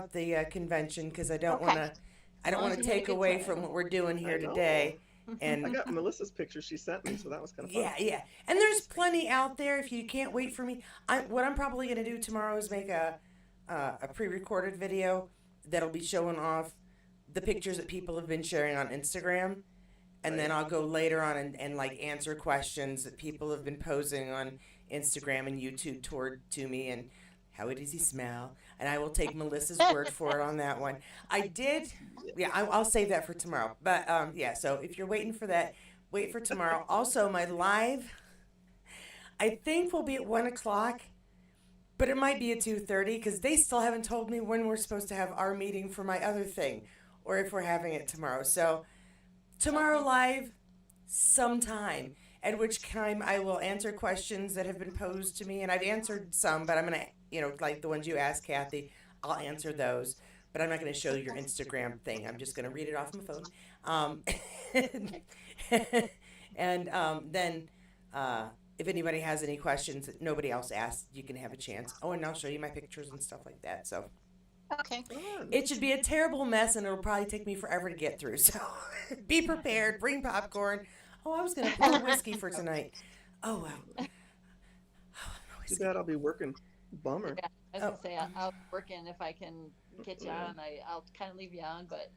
about the convention because I don't want Okay. to. I don't want to take away from what we're doing I here know. today. I And got Melissa's picture she sent me, so that was kind of fun. yeah, yeah. And there's plenty out there if you can't wait for me. What I'm probably going to do tomorrow is make a pre-recorded video that'll be showing off the pictures that people have been sharing on Instagram. And then Right. I'll go later on and like answer questions that people have been posing on Instagram and YouTube toward to me and how does he smell? And I will take Melissa's word for it on that one. I did, yeah. I'll save that for tomorrow. But yeah. So if you're waiting for that, wait for tomorrow. Also, my live, I think will be at 1 o'clock, but it might be at 2:30 because they still haven't told me when we're supposed to have our meeting for my other thing, or if we're having it tomorrow. So tomorrow live sometime, at which time I will answer questions that have been posed to me. And I've answered some, but I'm going to, like the ones you asked, Kathy, I'll answer those. But I'm not going to show your Instagram thing. I'm just going to read it off my phone. And then if anybody has any questions that nobody else asked, you can have a chance. Oh, and I'll show you my pictures and stuff like that. So Okay. Fun. it should be a terrible mess, and it'll probably take me forever to get through. So be prepared. Bring popcorn. Oh, I was going to pour whiskey for tonight. Oh, wow. Oh, Too whiskey. bad I'll be working. Bummer. Yeah, I was Oh. gonna say I'll work in if I can get you on. I'll kind of leave you on, but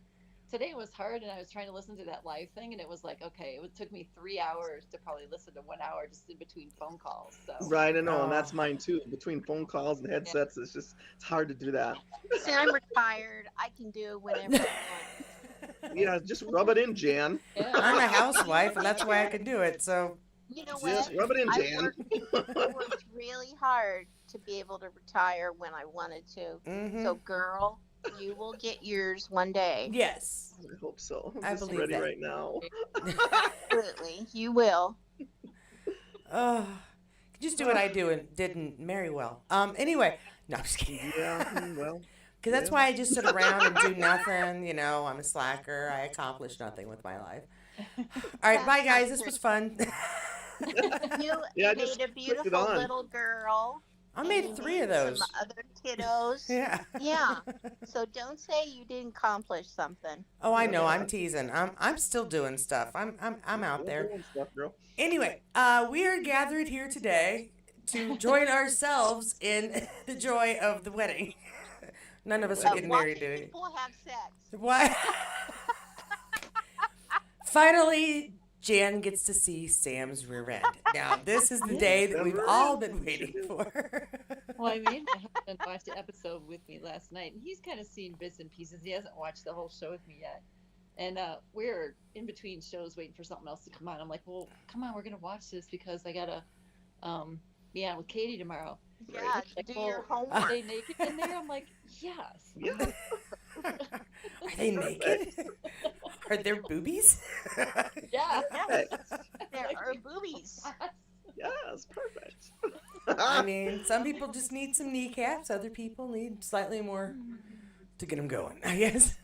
today was hard, and I was trying to listen to that live thing, and it was like, okay, it took me 3 hours to probably listen to 1 hour just in between phone calls. So Right, I know, and Oh. that's mine too. Between phone calls and headsets, it's hard to do that. See, I'm retired. I can do whatever I want. Yeah, just rub it in, Jan. yeah, I'm a housewife, and that's why I can do it. So You know Just what? rub it in, I Jan. worked really hard to be able to retire when I wanted to. So, girl, you will get yours one day. yes. I hope so. I'm I just believe ready that. right now. Absolutely. You will. Oh, just do what I do and didn't marry well. Anyway, no, I'm just kidding. Yeah, well, Because that's yeah. why I just sit around and do nothing. I'm a slacker. I accomplish nothing with my life. All right, bye guys. This was fun. You Yeah, I made just a clicked it beautiful on. little girl. I and made you 3 of made those. Some other kiddos. Yeah. Yeah. So don't say you didn't accomplish something. Oh, I know. I'm teasing. I'm still doing stuff. I'm out You're there. doing stuff, girl. Anyway, we are gathered here today to join ourselves in the joy of the wedding. None of us are getting married Watching today. people have sex. What? Finally, Jan gets to see Sam's rear end. Now, this is the day that we've all been waiting for. well, I made my husband watch the episode with me last night, and he's kind of seen bits and pieces. He hasn't watched the whole show with me yet, and we're in between shows waiting for something else to come on. I'm like, well, come on, we're gonna watch this because I gotta be on with Katie tomorrow. Yeah, Like, do well, your are homework. they naked in there? I'm like, yes. Yeah. Are they naked? Are there boobies? Yeah. Yes, there are boobies. Yes, perfect. I mean, some people just need some kneecaps. Other people need slightly more to get them going, I guess.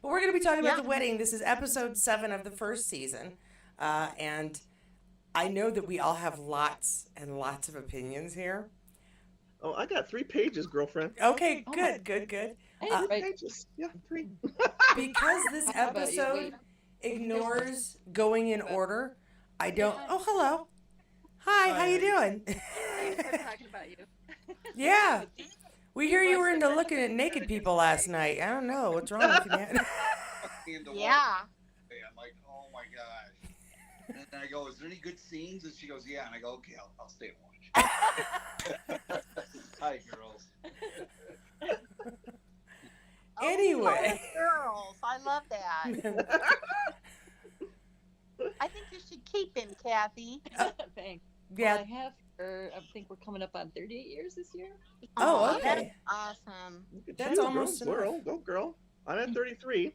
But we're going to be talking about Yeah. the wedding. This is episode 7 of the first season. And I know that we all have lots and lots of opinions here. Oh, I got 3 pages, girlfriend. Okay, Oh good, good, good. I didn't 3 write pages. Yeah, 3. Because this How about you? episode Wait. ignores going in order, I don't. Oh, hello. Hi, how you doing? I'm talking about you. Yeah. We hear you were into looking at naked people last night. I don't know. What's wrong with you, man? Yeah. I'm like, oh my gosh. And then I go, is there any good scenes? And she goes, yeah. And I go, okay, I'll stay and watch. Hi, girls. Anyway. Oh, girls, I love that. I think you should keep him, Kathy. Thanks. Yeah. I have her. I think we're coming up on 38 years this year. Oh, That's okay. awesome. Look at That's you, almost girl. enough. Go, girl. I'm at 33.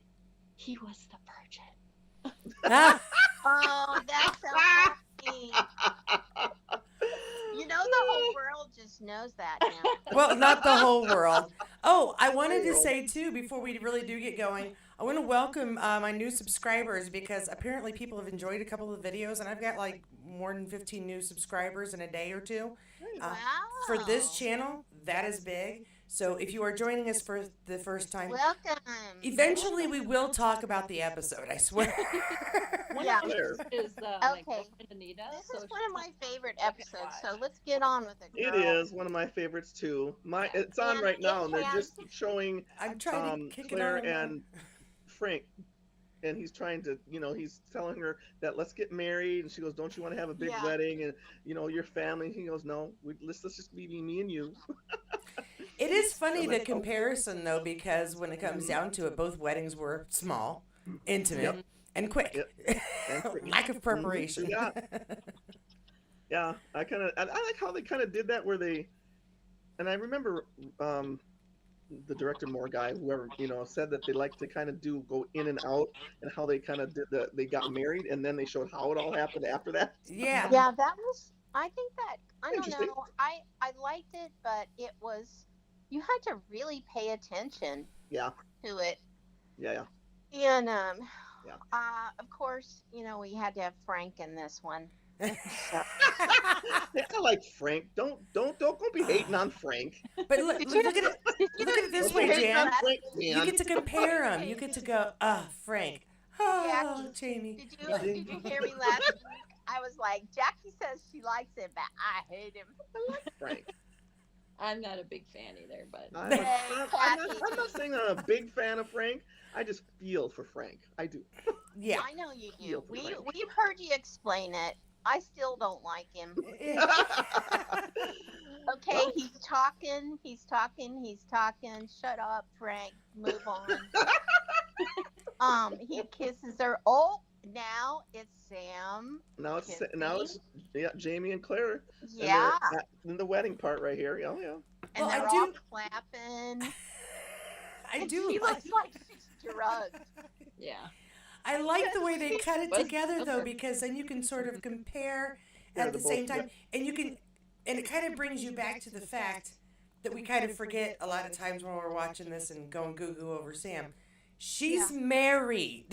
He was the virgin. Ah, Oh, that's so happy. You know the whole world just knows that now. well, not the whole world. Oh, I wanted to say, too, before we really do get going, I want to welcome my new subscribers because apparently people have enjoyed a couple of the videos, and I've got like more than 15 new subscribers in a day or two. Wow. For this channel, that is big. So if you are joining us for the first time, Welcome. eventually we will talk about the episode, I swear. One Yeah. of There. those is my Okay. girlfriend Anita. This So is she's one of my favorite Look and episodes, watch. so let's get on with it, It girl. is one of my favorites too. Yeah. It's on And right now, it and they're has- just showing I'm trying to kick it Claire on. and Frank, and he's trying to, he's telling her that let's get married, and she goes, "Don't you want to have a big Yeah. wedding and your family?" He goes, "No, let's just be me and you." It is funny the comparison though, because when it comes down to it, both weddings were small, intimate, Yep. and quick. Yep. And quick. Lack of preparation. Yeah. Yeah, I like how they kind of did that where and I remember the director Moore guy, whoever, said that they like to kind of go in and out, and how they kind of they got married and then they showed how it all happened after that. Yeah. Yeah, that was. I think that I don't Interesting. know. I liked it, but it was. You had to really pay attention Yeah, to it, yeah. and Yeah. of course, we had to have Frank in this one. So, Yeah, I like Frank. Don't be hating on Frank. But look Did at you- it. Look at it this Don't way, be hating Jan. on Frank, You man. get to compare them. You get to go, Frank. Oh, Jamie. did you hear me last week? I was like, Jackie says she likes him, but I hate him. Frank. I'm not a big fan either, but I'm Kathy. not saying I'm a big fan of Frank. I just feel for Frank. I do. Yeah. I know you do. Feel for Frank. We've heard you explain it. I still don't like him. Okay, he's talking. Shut up, Frank. Move on. He kisses her. Oh, now it's Sam. now it's Jamie and Claire. And Yeah, they're in the wedding part right here. Oh yeah. and Well, I they're do- all clapping. I And do She like. looks like she's drugged. yeah. I like the way they cut it Was- together though, okay. because then you can sort of compare Yeah, at the they're same both- time, and it kind of brings you back to the fact that we kind of forget a lot of times when we're watching this and going goo over Sam. She's married.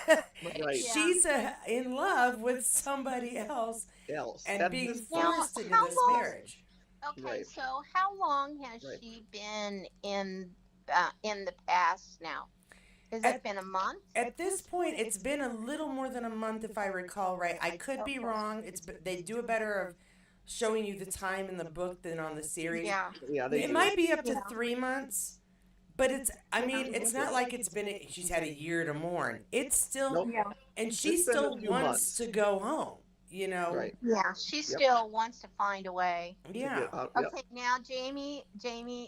Right. Yeah. She's in love with somebody else Else. and At being this Now, forced into how this long- marriage. Okay, Right. so how long has Right. she been in the past now? Has it been a month? At this point, it's been a little more than a month, if I recall right. I could be wrong. They do a better of showing you the time in the book than on the series. Yeah. Yeah, they It do. might be up to Yeah. 3 months, but it's not like it's been, she's had a year to mourn. It's still, Nope. Yeah. and she It's been a still few wants months. to go home, Right. Yeah. She Yep. still wants to find a way. Yeah. Get out- yep. Okay, now Jamie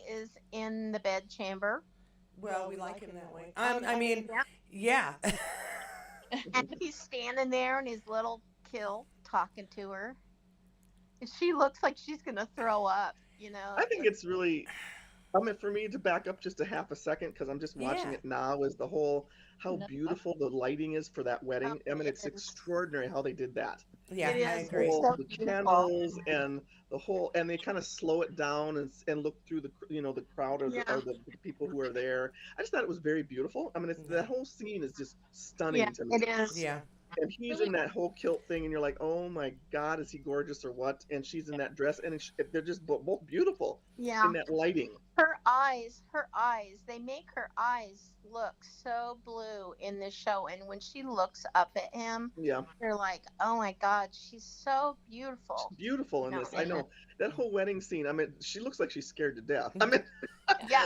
is in the bed chamber, Well, we like him that way. I mean, Yep. yeah. and he's standing there in his little kill talking to her. And she looks like she's gonna throw up. I think it's really, for me to back up just a half a second, because I'm just watching Yeah. it now, is the whole, how No. beautiful the lighting is for that wedding. Oh, It's it is. extraordinary how they did that. Yeah, It I is. agree. So The beautiful. candles and the whole, and they kind of slow it down and look through the crowd or Yeah. the people who are there. I just thought it was very beautiful. That whole scene is just stunning Yeah, to me. it is. Yeah. And he's in that whole kilt thing, and you're like, oh my God, is he gorgeous or what? And she's in that dress, and they're just both beautiful Yeah. in that lighting. Her eyes, they make her eyes look so blue in this show. And when she looks up at him, Yeah, you're like, oh my God, she's so beautiful. beautiful in No, this. I know that whole wedding scene. She looks like she's scared to death. Yeah,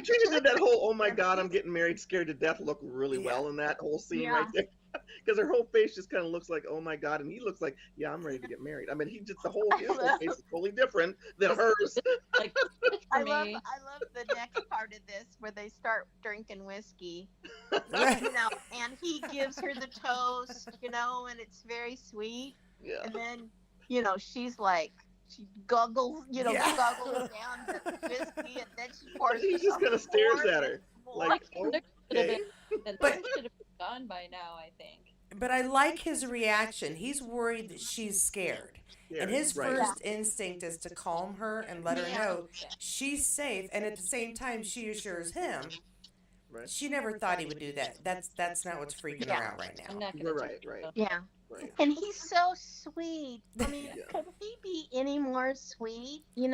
She did that whole, oh my God, I'm getting married, scared to death look really Yeah. well in that whole scene Yeah. right there. Because her whole face just kind of looks like, oh my God, and he looks like, yeah, I'm ready to get married. He just his whole face is totally different than hers. Like for I me, love the next part of this where they start drinking whiskey, and he gives her the toast, and it's very sweet. Yeah. And then, she's like, she guggles, Yeah. guggles down the whiskey, and then she pours He just kind of stares at her. Like, like there should have okay. been, But- that should have been gone by now, I think. But I like his reaction. He's worried that she's scared. And his right. first instinct is to calm her and let her Yeah. know she's safe. And at the same time, she assures him Right. She never thought he would do that. That's not what's freaking her out right I'm now. not gonna do Right. it, Right. so. Yeah. Right. And he's so sweet. I mean, Yeah. could he be any more sweet, than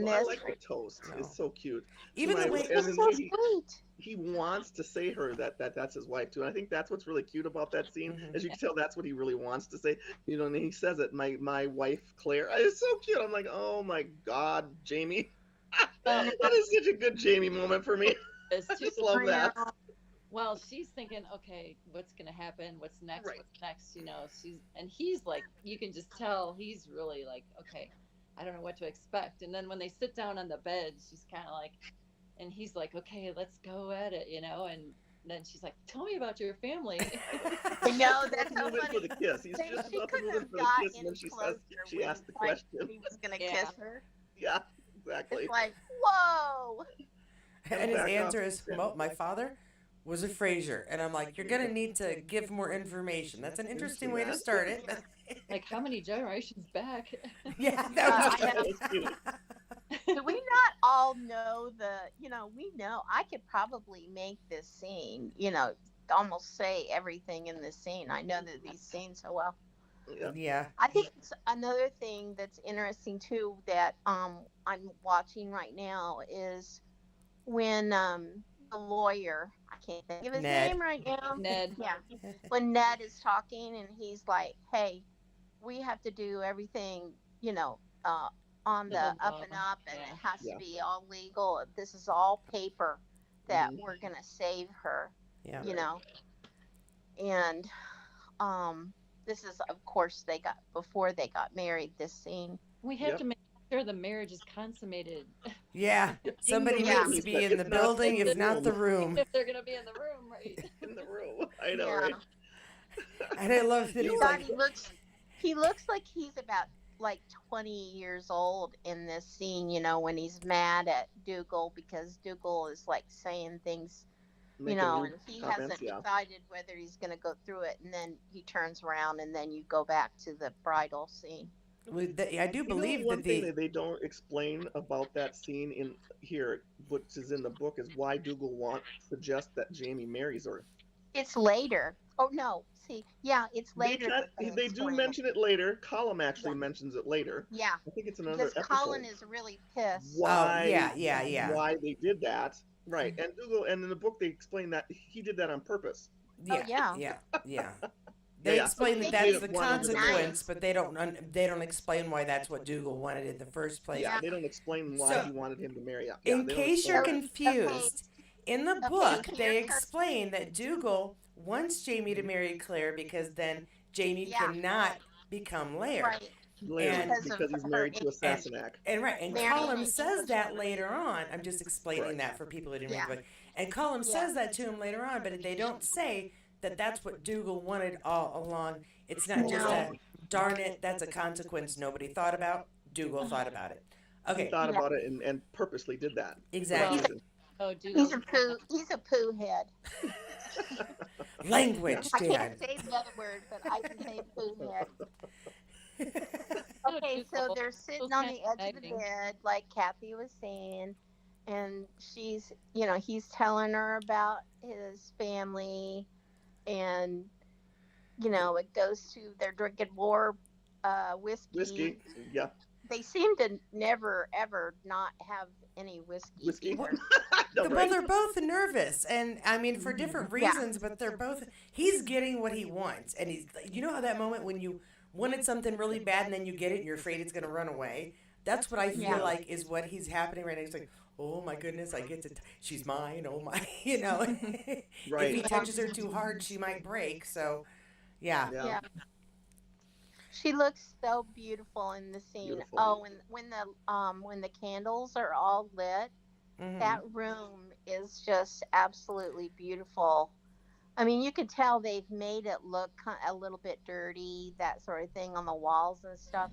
Well, I this? like the toast. No. It's so cute. Even the way He's And so then sweet. he wants to say her that's his wife too. And I think that's what's really cute about that scene. Mhm. As you can tell, that's what he really wants to say. And he says it, my wife Claire. It's so cute. I'm like, oh my God, Jamie. Well, That is such a good Jamie moment for me. it's I too, just love that. well, she's thinking, okay, what's gonna happen? What's next? Right. What's next? He's like, you can just tell he's really like, okay, I don't know what to expect. And then when they sit down on the bed, she's kind of like, and he's like, okay, let's go at it, and then she's like, tell me about your family. I know, He's that's about so to move in funny. for the kiss. He's She just about to couldn't move in have for the got kiss, and then any she closer she when asked the like, question. he was gonna Yeah. kiss her. Yeah, exactly. It's like, whoa. and his Back up. answer is, well, my father was a Frasier. And I'm like, you're going to need to give more information. That's an interesting way to start it. Like, how many generations back? Yeah, that was I know. Cute. Do we not all know we know I could probably make this scene, almost say everything in this scene. I know that these scenes so well. Yeah. Yeah. I think it's another thing that's interesting too that I'm watching right now is when the lawyer, I can't think of his Ned. name right now. Ned. Yeah. When Ned is talking and he's like, "Hey, we have to do everything, on the Above up and board. up, and Yeah. it has Yeah. to be all legal. This is all paper that Mhm. we're gonna save her, Yeah. And this is, of course, before they got married. This scene. We have Yep. to make sure the marriage is consummated. Yeah. Somebody Yeah. needs to be in the If not, building, in if the not the room. room. If they're gonna be in the room, right? In the room. I know, Yeah. right? And I love that You he's know God, like, he looks like he's about like 20 years old in this scene, when he's mad at Dougal because Dougal is like saying things, Making and rude he comments, hasn't yeah. decided whether he's going to go through it, and then he turns around and then you go back to the bridal scene. I do believe one that thing that they don't explain about that scene in here, which is in the book, is why Dougal suggests that Jamie marries her. It's later. Oh no, see, yeah, it's later. They do explain mention it later. Colum actually Yeah. mentions it later. Yeah, I think it's another because episode. Colin is really pissed. Why? Oh, yeah. Why they did that? Right, and Dougal, and in the book they explain that he did that on purpose. Yeah. yeah. Yeah. They Yeah. explain that They that's the made it one of the consequence, but they don't explain why that's what Dougal wanted in the first place. Yeah, they don't explain why So, he wanted him to marry. Yeah, In they don't case you're explain that. confused, in the Okay, book here they comes- explain that Dougal wants Jamie to marry Claire because then Jamie Yeah. cannot become Laird. Right. Later, and- because he's married to a Sassenach. And Mary Colum Jane says English that woman. later on. I'm just explaining Correct. that for people who didn't Yeah. read the book. And Colum says that to him later on, but they don't say that that's what Dougal wanted all along. It's not just No. that, darn it, that's a consequence nobody thought about. Dougal thought about it. He Okay, thought about it and purposely did that. exactly. Oh, dude. He's a poo head. Language, I Dan. can't say the other word, but I can say poo head. Okay, so they're sitting on the edge of the bed, like Kathy was saying, and she's, he's telling her about his family, and, it goes to they're drinking more Whiskey, yeah. They seem to never, ever not have any whiskey. Whiskey? either. No, Well, right? they're both nervous, and I mean for different reasons, but they're both. He's getting what he wants, and he's. You know how that moment when you wanted something really bad and then you get it and you're afraid it's going to run away. That's what I feel Yeah. like is what he's happening right now. He's like, oh my goodness, I get to. She's mine. Oh my, Right. If he touches her too hard, she might break. So, yeah. Yeah. She looks so beautiful in the scene. Beautiful. Oh, and when the candles are all lit, Mhm. that room is just absolutely beautiful. I mean, you could tell they've made it look a little bit dirty, that sort of thing on the walls and stuff.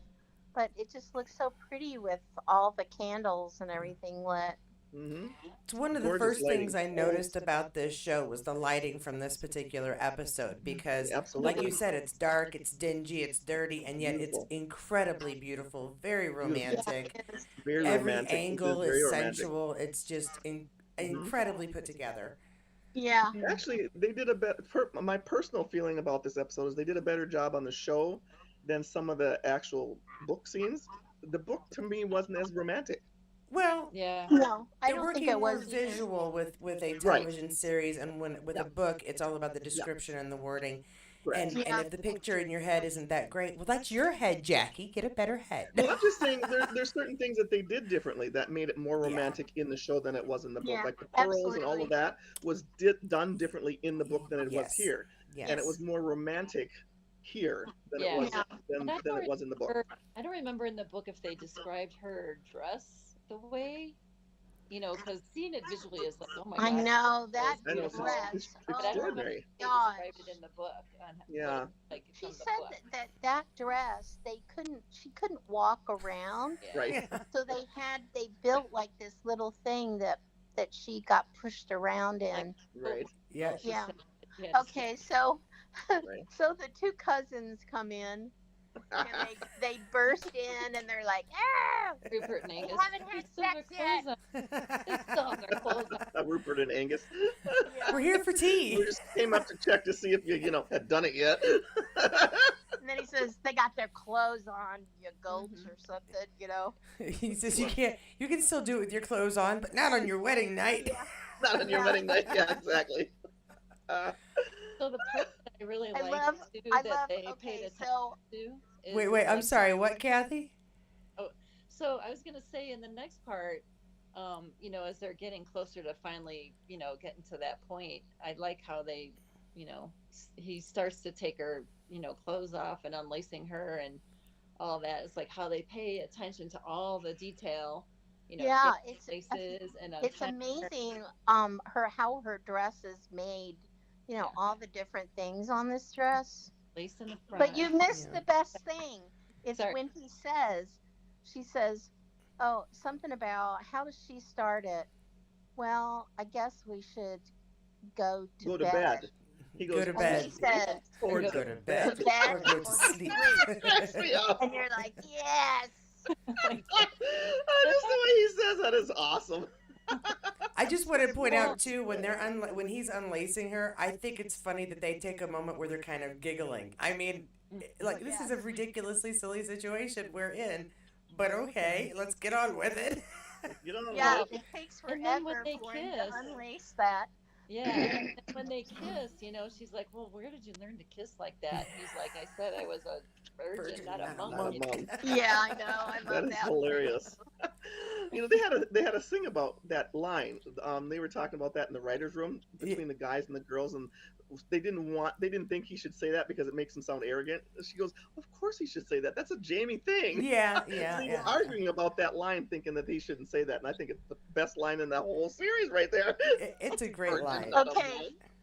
But it just looks so pretty with all the candles and everything lit. Mm-hmm. It's one of the Gorgeous first things I lighting. noticed about this show was the lighting from this particular episode because, Absolutely. like you said, it's dark, it's dingy, it's dirty, and yet Beautiful. it's incredibly beautiful, very romantic. Very Every romantic. angle Very is romantic. sensual. It's just incredibly put together. Yeah. Actually, they did my personal feeling about this episode is they did a better job on the show than some of the actual book scenes. The book to me wasn't as romantic. Well, Yeah. No, I they're don't think working it more was either. visual with a Right. television series, and when with Yeah. a book, it's all about the Yeah. description and the wording. Correct. And Yeah. if the picture in your head isn't that great, well, that's your head, Jackie. Get a better head. Well, I'm just saying there's certain things that they did differently that made it more Yeah. romantic in the show than it was in the book. Yeah, Like the pearls and all absolutely. of that was done differently in the book than it was Yes. here, and it Yes. was more romantic here than it Yeah. was Yeah. than it was in the book. I don't remember in the book if they described her dress the way, because seeing it visually is like, oh my I gosh, know that I know beautiful. dress. it's But I don't remember extraordinary. if they Gosh. described it in the book on Yeah. like She from the said book. that dress she couldn't walk around, Yeah. Right. Yeah. so they built like this little thing that she got pushed around in. Right. Yeah. She Yeah. said she had to Okay, so Right. so the two cousins come in and they burst in and they're like, ah, Rupert and Angus. haven't had "We still have our sex yet." clothes on. They still have their clothes on. Rupert and Angus. Yeah. We're here for We tea. just came up to check to see if you had done it yet. And then he says they got their clothes on, you goats or something. He says you can still do it with your clothes on, but not on your wedding night. Not on your Yeah. wedding night. Yeah, exactly. So the part that I really I like love- too I that love. they paid Okay, attention so to is Wait, I'm like- sorry. What, Kathy? So I was gonna say in the next part, as they're getting closer to finally, getting to that point, I like how they, he starts to take her, clothes off and unlacing her and all that. It's like how they pay attention to all the detail, Yeah, taking it's laces and it's untying her. amazing. How her dress is made. All the different things on this dress. Lace in the front. But you missed Yeah. the best thing. It's Sorry. when she says, oh, something about how does she start it? Well, I guess we should go to Go to bed. bed. He Go goes to And bed. he says, Or Go to bed. To bed Or go or to sleep. Cracks me up. and you're like, yes. Just the way he says that is awesome. I just want to point out too when when he's unlacing her, I think it's funny that they take a moment where they're kind of giggling. I mean, like this is a ridiculously silly situation we're in, but okay, let's get on with it. You don't know. Yeah, it takes And then when forever they for him kiss- to unlace that. Yeah, and then when they kiss, she's like, "Well, where did you learn to kiss like that?" And he's like, "I said I was a virgin, not a monk." Not a monk. Yeah, I know. I That love is that. hilarious. They had a thing about that line. They were talking about that in the writers' room between the guys and the girls, and they didn't think he should say that because it makes him sound arrogant. She goes, "Of course he should say that. That's a Jamie thing." Yeah, So yeah, they were yeah. arguing about that line, thinking that he shouldn't say that, and I think it's the best line in that whole series right there. It's a great line.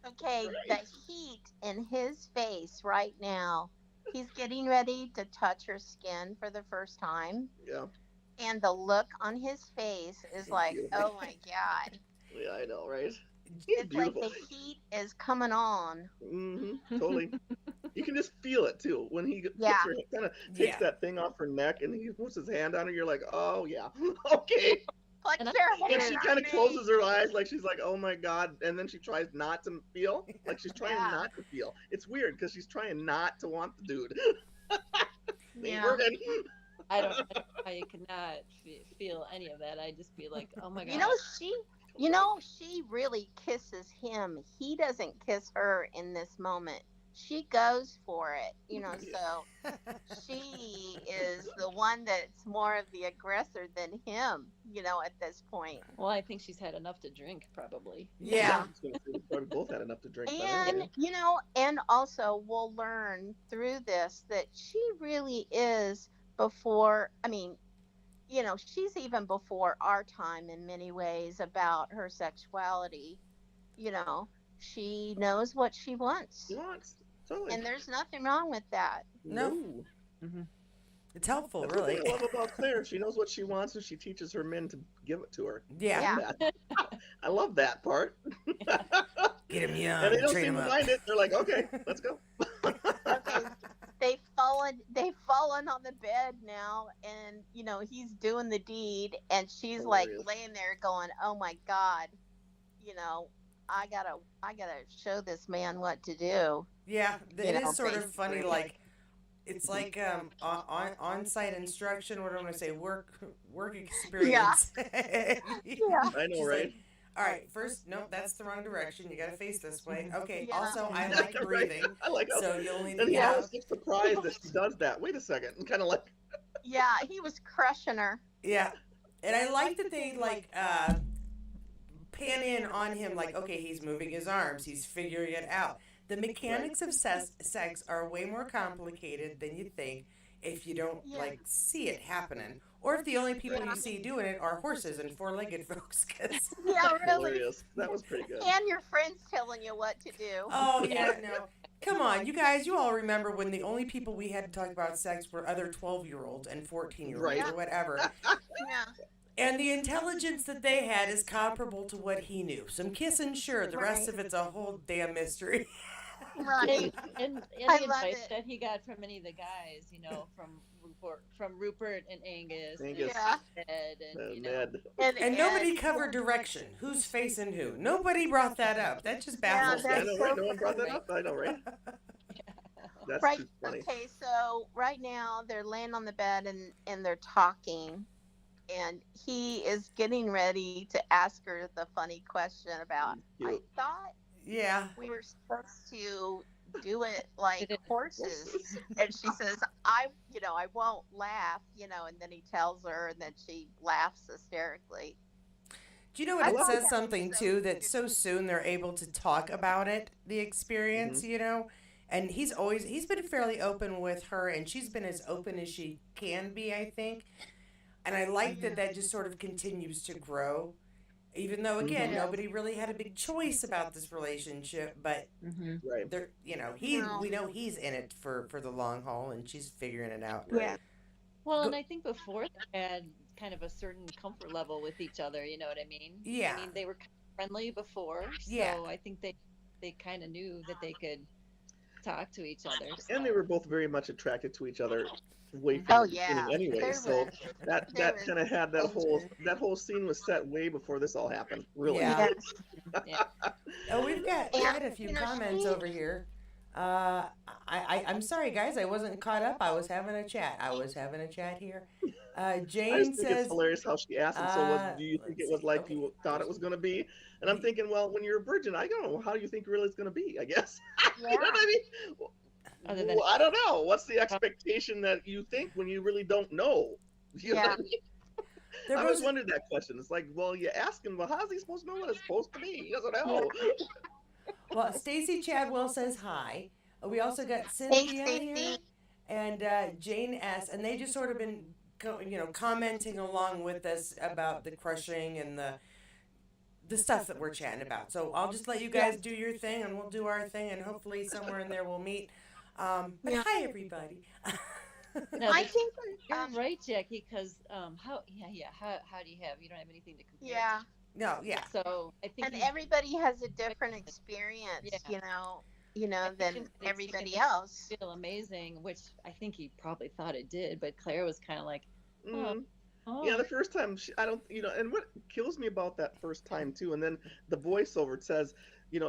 Okay, the heat in his face right now. He's getting ready to touch her skin for the first time, Yeah, and the look on his face is like, Beautiful. oh my god. yeah, I know, right? He's It's like beautiful. the heat is coming on. Totally. You can just feel it too when he puts Yeah. kind of takes Yeah. that thing off her neck and he puts his hand on her. You're like, oh yeah, okay. Put And I- your And hand she on kind of me. closes her eyes like she's like, oh my god, and then she tries not to feel, like she's trying Yeah. not to feel. It's weird because she's trying not to want the dude. Ain't Yeah. working. I don't know how you could not feel any of that. I'd just be like, "Oh my god!" She really kisses him. He doesn't kiss her in this moment. She goes for it, so she is the one that's more of the aggressor than him, at this point. Well, I think she's had enough to drink, probably. Yeah. I was gonna say, we probably both had enough to drink. but And, anyway. and also we'll learn through this that she really is before, she's even before our time in many ways about her sexuality. She knows what she wants. She wants totally. And there's nothing wrong with that. No. It's helpful, That's really. what I love about Claire. She knows what she wants, and she teaches her men to give it to her. Yeah. Yeah. I love that part. Get him young. And they don't train seem him to up. mind it. They're like, okay, let's go. Okay. They've fallen on the bed now, and he's doing the deed, and she's like Hilarious. laying there going, oh my god, I gotta show this man what to do. Yeah, You it know, is sort of funny. basically. Like it's like on-site instruction. What do I want to say? Work Yeah, experience. yeah, I know, She's right? like, all right, first, nope, that's the wrong direction. You got to face this way. Okay. yeah, Also, I Mhm. like Right. breathing, I like how. so you'll need to And he's get yeah, always out. so surprised that she does that. Wait a second, and kind of like, yeah. He was crushing her. Yeah, and I like that they like pan in on him. Like, okay, he's moving his arms. He's figuring it out. The right? mechanics of sex are way more complicated than you think if you don't Yeah, like see it happening, or if the only people yeah, you see doing it are horses and four-legged folks. Cause yeah. Really. Hilarious. That was pretty good. And your friends telling you what to do. oh Yeah. yeah, no. Come on, you guys, you all remember when the only people we had to talk about sex were other 12-year-olds and 14-year-olds Right. or whatever. Yeah, And the intelligence that they had is comparable to what he knew. Some kissing, sure. The rest right, of it's a whole damn mystery. right. And I the love advice it. that he got from any of the guys, from Rupert and Angus Angus, Yeah, and Ed, and Ned. and And Ed. nobody covered direction. Who's facing who? Nobody brought that up. That just Yeah, baffles I that's me. know, so right? No one brought that funny. up. I know, right? That's Right. too funny. Okay. So right now they're laying on the bed and they're talking, and he is getting ready to ask her the funny question about. I Cute. thought Yeah. we were supposed to do it like Did it- horses, and she says, I won't laugh, and then he tells her, and then she laughs hysterically. Do you know I what it love says that. something too that so soon they're able to talk about it, the experience, Hmm. you know? And he's been fairly open with her and she's been as open as she can be, I think. And I like that that just sort of continues to grow. Even though again, Hmm. nobody really had a big choice about this relationship, but Mhm. Right. they're No. we know he's in it for the long haul and she's figuring it out. Yeah. Well, Go, and I think before they had kind of a certain comfort level with each other. You know what I mean? I yeah. mean, they were kind of friendly before, Yeah. so I think they kind of knew that they could talk to each other. And they So were both very much attracted to each other way from Oh the beginning yeah. anyway. There So was that there that was kind of had danger. that whole scene was set way before this all happened. Really. Yeah. Yes. yeah, Oh, we've got And quite a few comments she. over here. I'm sorry, guys. I wasn't caught up. I was having a chat. I was having a chat here. I just Jane think it's says, hilarious how she asked him. So do you think let's it was see. like Okay. you thought it was going to be? And I'm The, thinking, well, when you're a virgin, I don't know. How do you think really it's going to be? I guess. You know Yeah. what I mean? other than Well, I don't know. What's the expectation that you think when you really don't know? You know what Yeah. I mean? there I always was, wondered that question. It's like, well, you ask him, well, how's he supposed to know what it's supposed to be? He doesn't Yeah. know. well, Stacy Chadwell says hi. We also got Hey, Cynthia here Stacy. and Jane S. And they just sort of been, commenting along with us about the crushing and the stuff that we're chatting about. So I'll just let you Yeah. guys do your thing and we'll do our thing and hopefully somewhere in there we'll meet. But Yeah. hi, everybody. no, I but think. you're right, Jackie. Because how do you don't have anything to compare Yeah. No, yeah. to. So I think And he's everybody has a different experience, yeah. I think than it's everybody making else. it feel amazing, which I think he probably thought it did, but Claire was kind of like, oh, Mm. oh, Yeah, the first time, I don't, and what kills me about that first time too, and then the voiceover says,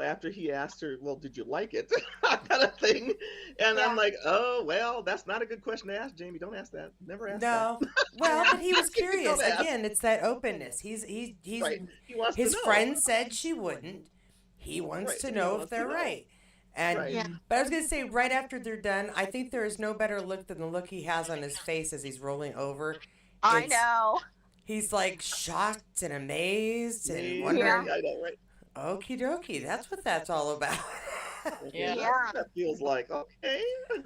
after he asked her, well, did you like it? kind of thing. And I'm Yeah. like, oh, well, that's not a good question to ask, Jamie. Don't ask that. Never ask that. No. Well, Yeah. but he was You curious. don't ask. Again, it's that openness. He's Right. He wants his to know. friend said she wouldn't. He wants Right. to He know wants if to they're know. right. And Right. Yeah. but I was gonna say right after they're done, I think there is no better look than the look he has on his face as he's rolling over. I It's know. he's like shocked and amazed and Me, wondering, Yeah. I know, right? okie dokie, that's what that's all about. Okay, Yeah. Yeah. that feels like, okay. I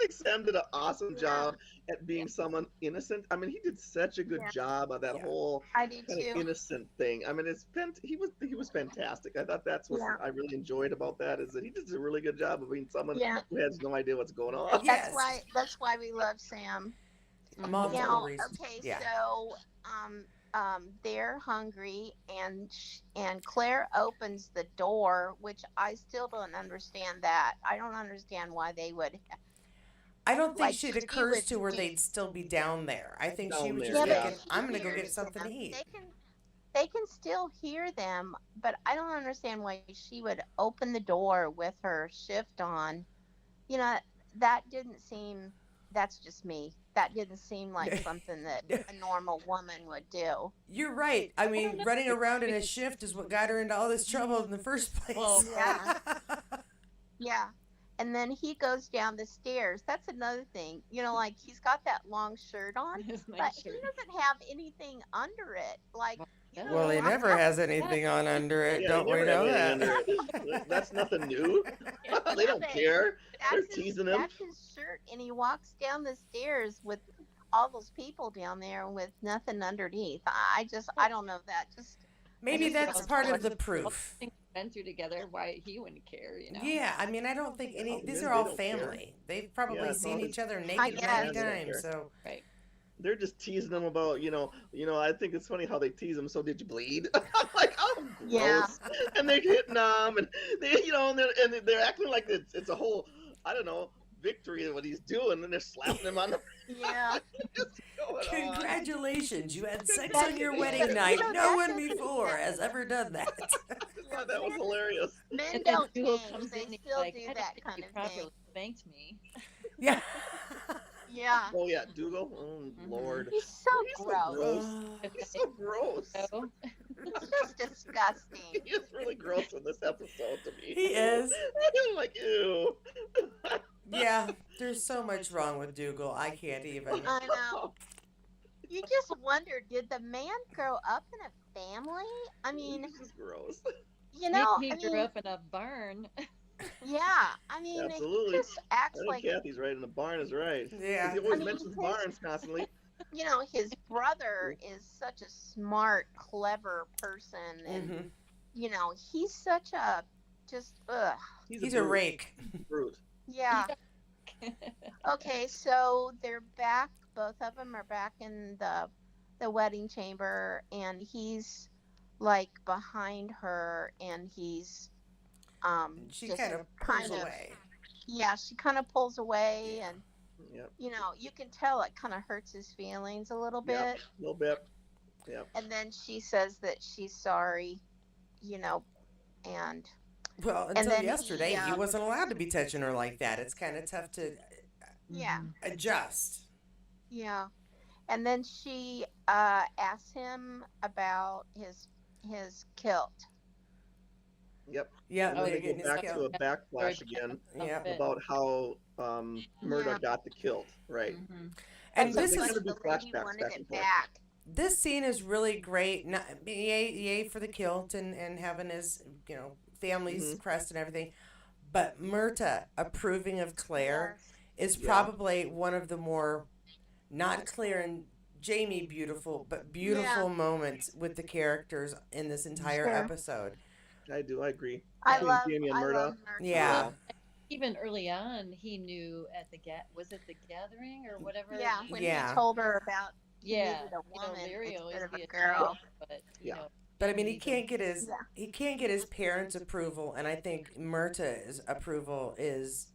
think Sam did an awesome Yeah. job at being someone innocent. I mean, he did such a good Yeah. job of that Yeah. whole I do kind of too. innocent thing. I mean, he was fantastic. I thought that's what Yeah. I really enjoyed about that is that he did a really good job of being someone Yeah. who has no idea what's going on. Yes. That's why we love Sam. Multiple Now, reasons. okay, Yeah. so they're hungry, and Claire opens the door, which I still don't understand. That I don't understand why they would I don't think like shit she occurs would to her be. they'd still be down there. I think she Down was there, just Yeah, yeah. thinking, I'm gonna go here's get something to Sam. eat. they can still hear them, but I don't understand why she would open the door with her shift on. You know, that didn't seem, that's just me. That didn't seem like something that a normal woman would do. You're right. I I don't mean, know. running around in a Because, shift is what got her into all this trouble in the first place. well, right. Yeah. Yeah. And then he goes down the stairs. That's another thing. Like he's got that long shirt on, His but nice he shirt. doesn't have anything under it. Like, Well, you Well, know, he no. I, never has anything on under it. Yeah, you Don't we never have know anything that? under it. That's nothing new. They yeah, don't but care. They're that's his teasing him. that's his shirt, and he walks down the stairs with all those people down there with nothing underneath. I don't know that. I Maybe just that's don't part feel of the like All the proof. things we've been through together, why he wouldn't care. Yeah, I mean, I don't think any. Oh, These men, are they all don't care. family. They've Yeah, probably it's all seen his. each other I naked Yeah, many guess. they don't times. care. So Right. They're just teasing him about, I think it's funny how they tease him. So did you bleed? I'm like, oh, Yeah. gross. And they're hitting him, and and they're acting like it's a whole, I don't know, victory of what he's doing, and they're slapping him on the Yeah. what's going on. congratulations, you had sex That's on your but wedding you night. know No that one doesn't before that has ever done that. I thought that was hilarious. men And then don't Dougal change. comes They in and he's still like, do I don't that think kind you of properly thing. spanked me. Yeah. Yeah. Oh yeah, Dougal. Oh Mhm. Lord, He's so he's so gross. gross. Oh, If He's I so gross. go, He's just disgusting. He is really gross in this episode to me. he is. I'm like, ew. Yeah, there's so much wrong with Dougal. I can't even. I know. You just wonder, did the man grow up in a family? I mean, He's just gross. maybe I he grew mean, up in a barn. yeah. I mean, he Absolutely. just I acts think like, Kathy's right, and the barn is right. 'Cause Yeah. he I always mean, mentions barns constantly. his brother is such a smart, clever person, and Hmm. he's such a just ugh. He's a rake. Brute. Yeah. Okay, so they're back. Both of them are back in the wedding chamber, and he's like behind her, and he's She just kind of kind pulls of away. yeah. She kind of pulls away, Yeah. and Yep. you can tell it kind of hurts his feelings a little Yep. bit. A little bit. Yep. And then she says that she's sorry, you know, and Well, and until then yesterday, he he wasn't allowed to be touching her like that. It's kind of tough to yeah, adjust. yeah. And then she asks him about his kilt. Yep. Yeah, And Oh, then they're they go getting his back to kill. a backflash again Yeah. Bit. about how Murda Yeah. got the kilt. Right. Mhm. And So this they Looks is kind like of do the lady flashbacks wanted back it and forth. back. this scene is really great. Not, yay for the kilt and having his family's Mhm. crest and everything. But Myrta approving of Claire Yes. is Yeah. probably one of the more not Claire and Jamie beautiful, but beautiful moments with the characters in this entire Sure. episode. I agree. I Between love Jamie and I Murda. love Myrtle. Yeah. Well, even early on, he knew at the was it the gathering or whatever? Yeah, when Yeah. he told her about he Yeah. needed a woman Larry instead always of be a a girl. child, but Yeah. But I mean, he needs can't get his Yeah. he can't get his parents' approval, and I think Myrta's approval is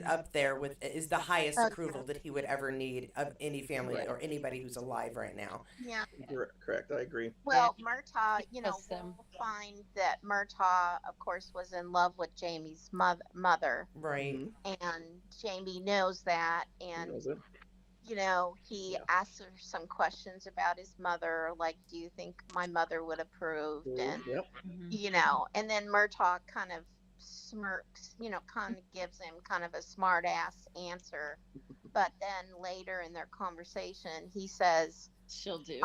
up there with is the highest Okay. approval that he would ever need of any family Right. or anybody who's alive right now. Yeah. Correct. I agree. Well, Murtaugh, Trust them. we'll find that Murtaugh, of course, was in love with Jamie's mother, Right. Mhm. and Jamie knows that, He and knows it. he Yeah. asks her some questions about his mother, like, "Do you think my mother would approve?" And Yep. Mhm. and then Murtaugh kind of smirks, kind of gives him kind of a smart ass answer, but then later in their conversation, he says, She'll do.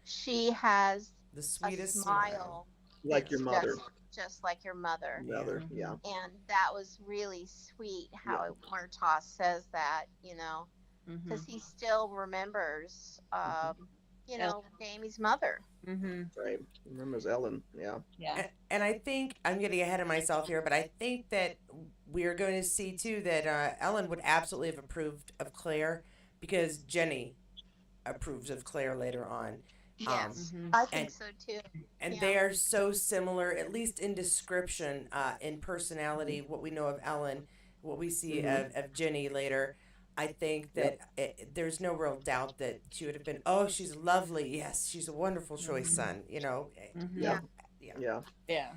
she has The a sweetest smile Like your that's mother. just like your mother. Mother. Mhm. Yeah. And that was really sweet how Murtaugh says that, because Mhm. he still remembers, Jamie's mother. Mhm. Right. Remembers Ellen. Yeah. Yeah. And I think I'm getting ahead of myself here, but I think that we're going to see too that Ellen would absolutely have approved of Claire because Jenny approves of Claire later on. Yes, Mhm. I think and- so too. And Yeah. they are so similar, at least in description, in personality, what we know of Ellen, what we see Mhm. of Jenny later. I think that there's no real doubt that she would have been. Oh, she's lovely. Yes, she's a wonderful choice, son. You know. Mm-hmm. Yeah. Yeah. Yeah. Yeah.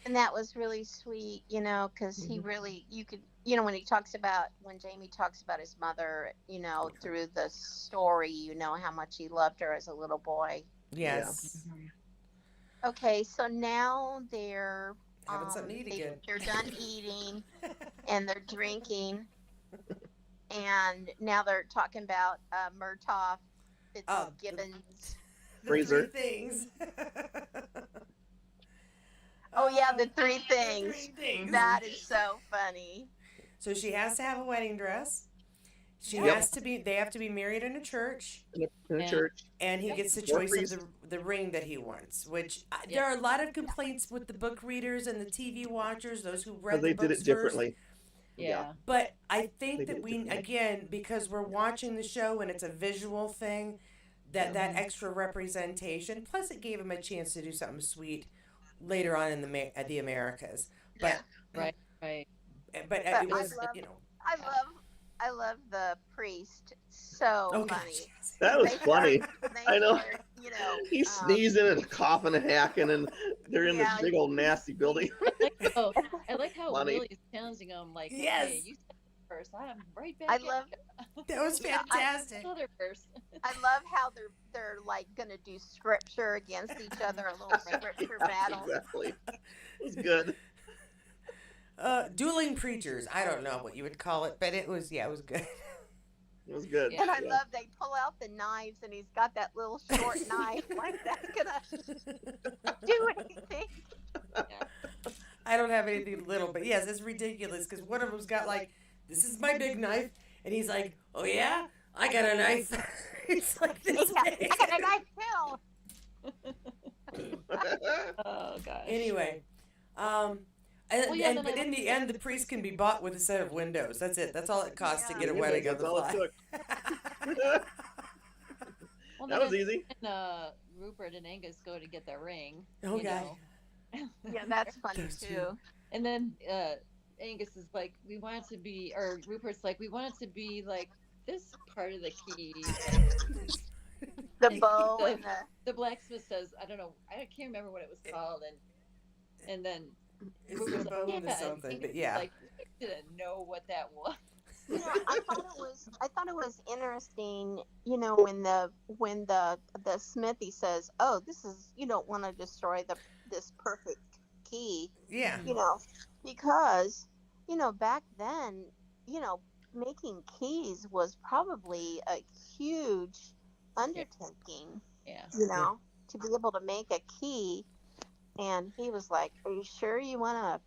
And that was really sweet, because he really, you could, when he talks about, when Jamie talks about his mother, through the story, how much he loved her as a little boy. Yeah. Yes. Mhm. Okay, so now they're Having something to eat again. they're done eating and they're drinking, and now they're talking about Murtaugh Oh, Fitzgibbons. the Freezer. three things. Oh yeah, the three The things. three things. That is so funny. So she has to have a wedding dress. She Yep. has to be. They have to be married in a church, In a Yeah. church. and he gets the Or choice of priest. the ring that he wants. Which there are a lot of complaints with the book readers and the TV watchers, those who Because read they the did books it differently. Yeah. But I They think did that it we differently. again, because we're watching the show and it's a visual thing, that extra representation. Plus, it gave him a chance to do something sweet later on in the Americas. But Right. Right. but But it was I love the priest. So oh gosh, funny. yes. That was They funny. start- they I know. start, He's sneezing and coughing and hacking, and they're in Yeah. this big old nasty building. I like how Funny. Willie's challenging him, like, Yes. okay, you said it first. I'm right back. I at love That was Yeah, fantastic. you. Other first. I love how they're like gonna do scripture against each other, a little scripture battle. Exactly. It was good. Dueling preachers. I don't know what you would call it, but it was it was good. It was good. Yeah. And I love they pull out the knives and he's got that little short knife, like that's gonna do anything. I don't have anything little, but yes, it's ridiculous because one of them's got like, this is my big knife, and he's like, oh yeah, I got a knife. It's like this big. I got a knife too. Oh gosh. Anyway, but in the end, the priest can be bought with a set of windows. That's it. That's all it costs to get a wedding on That's the all it fly. took. Well, That was easy. And Rupert and Angus go to get the ring. Oh you god. know. Yeah, that's funny Those two. too. And then Angus is like, we want it to be, or Rupert's like, we want it to be like this part of the key. The bow and The blacksmith says, I don't know, I can't remember what it was called, and then It's Rupert's the bone like, and yeah, something, and but Angus is yeah. like, we didn't know what that was. I thought it was interesting, when the smithy says, "Oh, this is you don't want to destroy this perfect key," Yeah. because back then, making keys was probably a huge undertaking, Yeah. to be able to make a key. And he was like, "Are you sure you want to,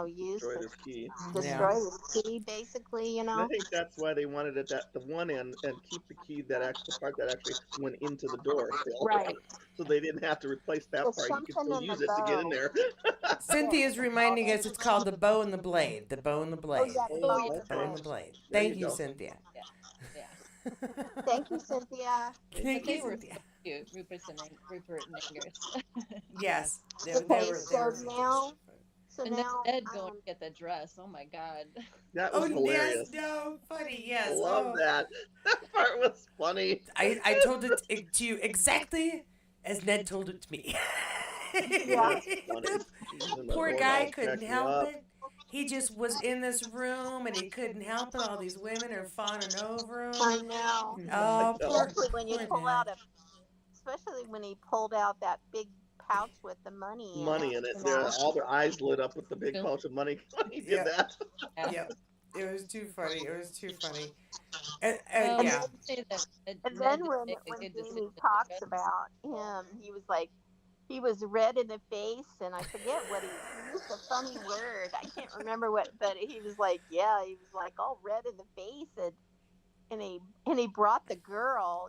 use Destroy this, this key. destroy this key, basically, And I think that's why they wanted it at the one end and keep the key the part that actually went into the door still. Right. So they didn't have to replace that There's part. You could something still in use the it to get in bow. there. Cynthia's reminding us it's called the bow and the blade. The bow and the blade. yeah, the Oh, bow yeah, and The bow and okay. the blade. There Thank you you, go. Cynthia. Yeah. Thank you, Cynthia. Thank But they you, were Cynthia. so cute, Rupert and Angus. Yes. Okay, so And then now, Ed going to get the dress. Oh my god. That Oh was hilarious. yes, no, funny, I yes. love Oh. that. That part was funny. I told it to you exactly as Ned told it to me. Yeah. That's funny. And the Poor Lord guy all couldn't cracked me help up. it. He just was in this room and he couldn't help it. All these women are fawning over I him. know. Oh, poor, Especially when you poor pull Ned. out especially when he pulled out that big pouch with the money in Money in it. you Yeah, know. all their eyes lit up with the big Bill. pouch of money when he did Yeah. that. Yep. It was too funny. It was too funny. And, Well, yeah. I would say that And Ned then did when make a good Jamie decision. talks about him, he was like, he was red in the face, and I forget what he used a funny word. I can't remember what, but he was like, yeah, he was like all red in the face, and he brought the girl,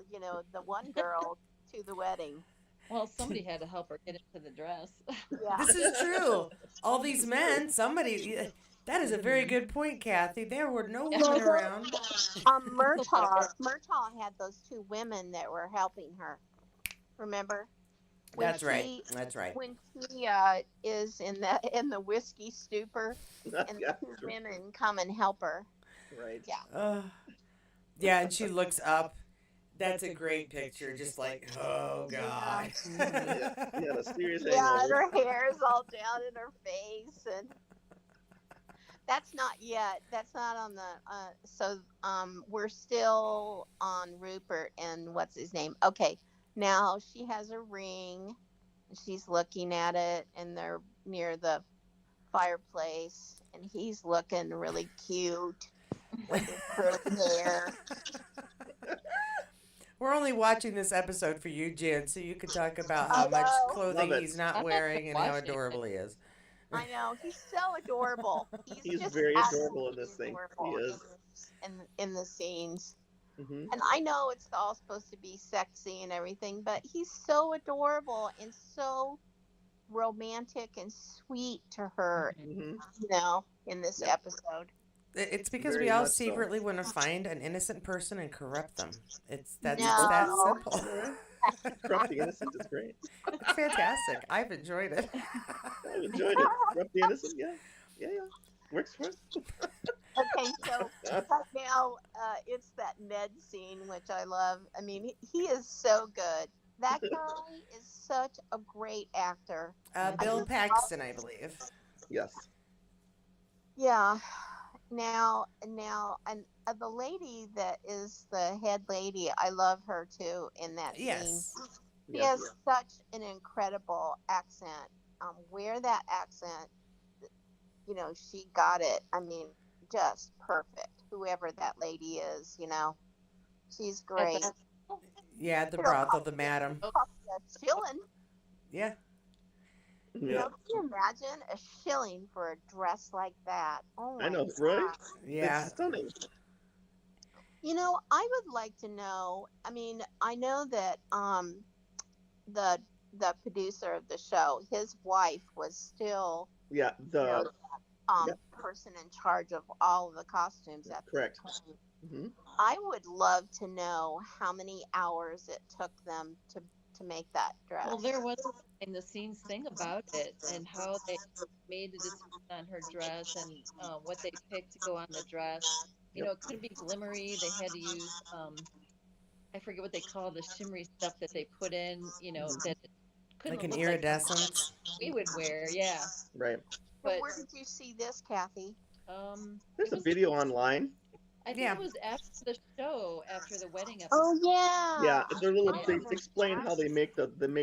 the one girl, to the wedding. Well, somebody had to help her get into the dress. Yeah. This is true. All these men, somebody. That is a very good point, Kathy. There were no women around. Murtaugh had those two women that were helping her. Remember? When That's right. she- That's right. When she is in the whiskey stupor, and Yeah, the two women come and help her. right. Yeah. Yeah, and she looks up. That's a great picture. Just like, oh Yeah. God. Yeah, yeah, the serious Yeah, and hangover. her hair is all down in her face, and that's not yet. That's not on the. We're still on Rupert and what's his name. Okay, now she has a ring. She's looking at it, and they're near the fireplace, and he's looking really cute with his curly hair. We're only watching this episode for you, Jen, so you could talk about I how much know. Love clothing it. he's not I'm not gonna wearing and how watch it, but adorable he is. I know. He's so adorable. He's He's just very adorable in absolutely this thing. He adorable is. in the scenes. Hmm. And I know it's all supposed to be sexy and everything, but he's so adorable and so romantic and sweet to her, Mhm. Hmm. in this Yep. episode. It's because we Very all much so. secretly want to find an innocent person and corrupt them. It's that No. simple. All right. Corrupt the innocent is great. It's fantastic. I've enjoyed it. I've enjoyed it. Corrupt the innocent, yeah. Yeah, yeah. Works for us. Okay, so right now it's that Ned scene, which I love. I mean, he is so good. That guy is such a great actor. I Bill just Mhm. love Paxton, I believe. Yes. Yeah. Now, and the lady that is the head lady, I love her too in that scene. Yes. She Yes. has such an incredible accent. Where that accent, she got it. I mean, just perfect. Whoever that lady is, she's At great. the Yeah, at the It'll brothel, cost the madam. you a shilling. Yeah. Yeah. Can you imagine a shilling for a dress like that? Oh I my know, right? God. Yeah. It's stunning. I would like to know. I mean, I know that the producer of the show, his wife was still, Yeah, you know, yep, person in charge of all of the costumes at the correct. time. Hmm. I would love to know how many hours it took them to make that dress. Well, there was a behind the scenes thing about it and how they made the decision on her dress and what they picked to go on the dress. Yep. It couldn't be glimmery. They had to use I forget what they call the shimmery stuff that they put in. Mhm. That it Like couldn't an look like iridescent. we would wear. Yeah, Right. And but where did you see this, Kathy? There's it a was. video online. I think Yeah. it was after the show, after the wedding episode. Oh yeah, Yeah, they're little. I Yeah. They remember explain how that. they make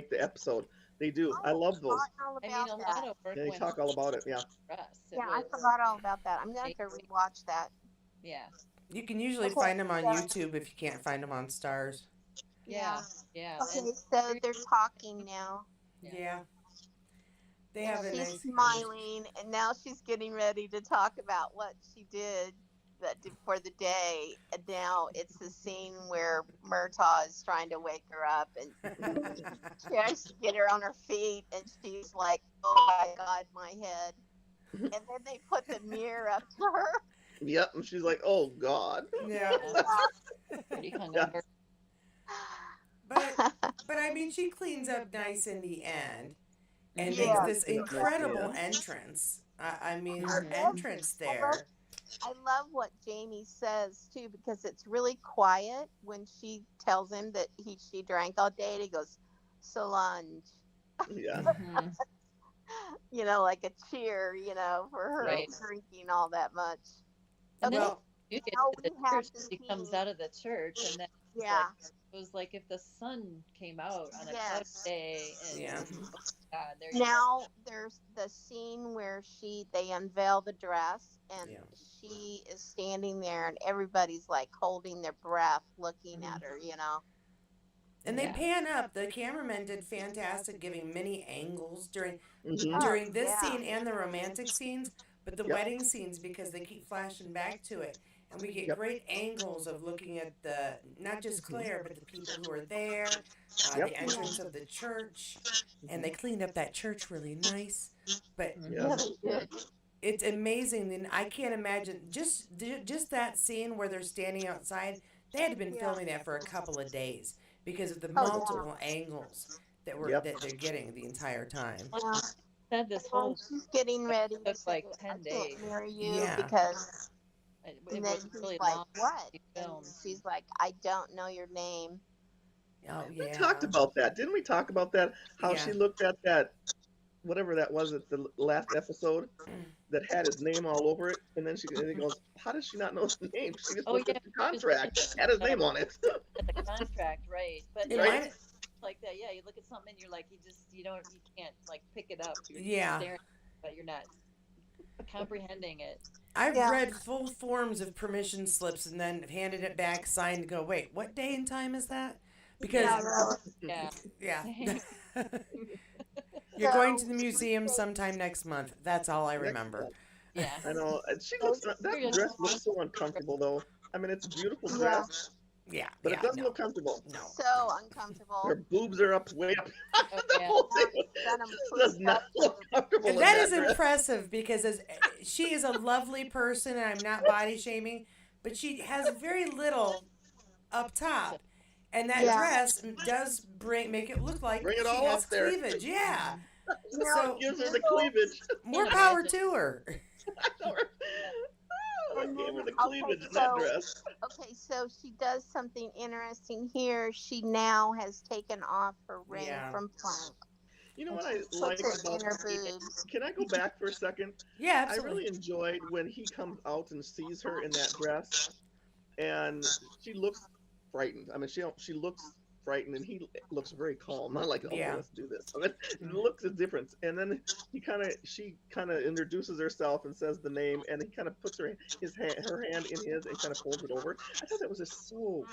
the episode. They do. I I love those. forgot all I mean, about a that. lot of work Yeah, they went talk all about it. Yeah. dress. It Yeah, I was forgot all about that. I'm gonna have to amazing. rewatch that. Yeah, You can usually Okay, find them on so YouTube if you can't find them on Stars. yeah. yeah, and Okay, so they're talking now. yeah. Yeah. They And have a she's nice. smiling, and now she's getting ready to talk about what she did for the day. And now it's the scene where Murtaugh is trying to wake her up, and she tries to get her on her feet, and she's like, "Oh my God, my head!" And then they put the mirror up to her. Yep. And she's like, "Oh God." Yeah. Pretty Yeah. hungover. But but I mean, she cleans up nice in the end and Yeah. makes this Cleans up nice, incredible yeah. entrance. I mean, Mhm. her entrance I love, there. I love what Jamie says too, because it's really quiet when she tells him that she drank all day. And he goes, "Solange," Yeah. Mhm. like a cheer, for her Right. drinking all that much. And then Okay, Well, you get now to the we have church. the She comes scene. out of the church, and then it's Yeah. like it was like if the sun came out on a Yes. cloudy day, and yeah. oh God, there you go. Now there's the scene where they unveil the dress, and Yeah. she is standing there, and everybody's like holding their breath, looking at her. And they Yeah. pan up. The cameramen did fantastic giving many angles Hmm. during this Yeah. scene and the romantic scenes, but the Yep. wedding scenes because they keep flashing back to it. And we get Yep. great angles of looking at not just Claire, but the people who are there, Yep. the entrance of the church, and they cleaned up that church really nice. But Yeah. Yeah. it's amazing, and I can't imagine just that scene where they're standing outside. They had been Yeah. filming that for a couple of days because of the Oh, yeah. multiple angles Yep. that they're getting the entire time. Yeah. Said this Well, whole she's getting ready to took say, like "I 10 can't days. marry you Yeah. because And It then was he's really like, long "What?" And filmed. she's like, "I don't know your name." Oh We talked yeah, about that, didn't we? Talk about that? How yeah. she looked at that, whatever that was at the last episode, Mm. that had his name all over it, and then and he goes, "How does she not know his name? She just Oh looked yeah, at the she was looking contract, had his at name on it." the contract, right? But It yeah, Right? it's might. like that. Yeah, you look at something and you're like, you can't like pick it up. You're Yeah, staring, but you're not comprehending it. I've Yeah. read full forms of permission slips and then handed it back, signed, and go, wait, what day and time is that? Yeah, Because really. Yeah, yeah, same. you're going to So the museum sometime next month. That's all I Next remember. month. Yeah. I know. And she so looks. That You're just dress looks so uncomfortable, though. I mean, it's a beautiful yeah, dress, Yeah, but it yeah, doesn't no, look comfortable. no, so no. uncomfortable. Her boobs are up way up. oh The yeah. whole thing Yeah, she's got them does pushed not up to look And comfortable in that is that dress. impressive because as she is a lovely person, and I'm not body shaming, but she has very little up top, and that yeah. dress does make it look like Bring it she all has up there. cleavage. Yeah, You know, so Gives her the Google, cleavage. more Can't power imagine. to her. Oh, and it gave then her the okay, cleavage in that dress. so she does something interesting here. She now has taken off her ring Yeah, from Plank, You know and what she I puts liked it about? in her boobs. Can I go back for a second? yeah, I absolutely. really enjoyed when he comes out and sees her in that dress, and she looks frightened. I mean, she looks frightened, and he looks very calm. Not like, okay, Yeah, let's do this. I mean, it looks a difference. And then she kind of introduces herself and says the name, and he kind of puts her hand in his and kind of folds it over. I thought that was just so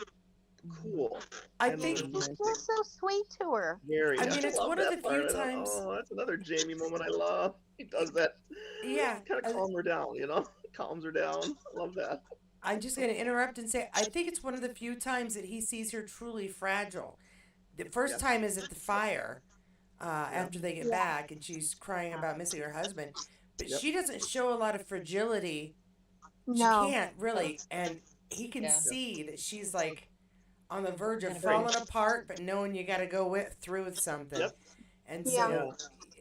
cool I and think. And he's romantic. just so sweet to her. Very. I I mean, it's love one of the that part. few I thought, times. oh, that's another Jamie moment I love. He does that. Yeah, Kind of calm her down, you know? Calms her down. I love that. I'm just going to interrupt and say I think it's one of the few times that he sees her truly fragile. The first Yeah. time is at the fire Yeah. after they get Yeah. back, and she's crying about missing her husband. But Yep. she doesn't show a lot of fragility. She No. can't really, and he can Yeah. see that she's like on the verge of Kind of falling apart, but knowing you got to go through with something. Yep. And Yeah. so,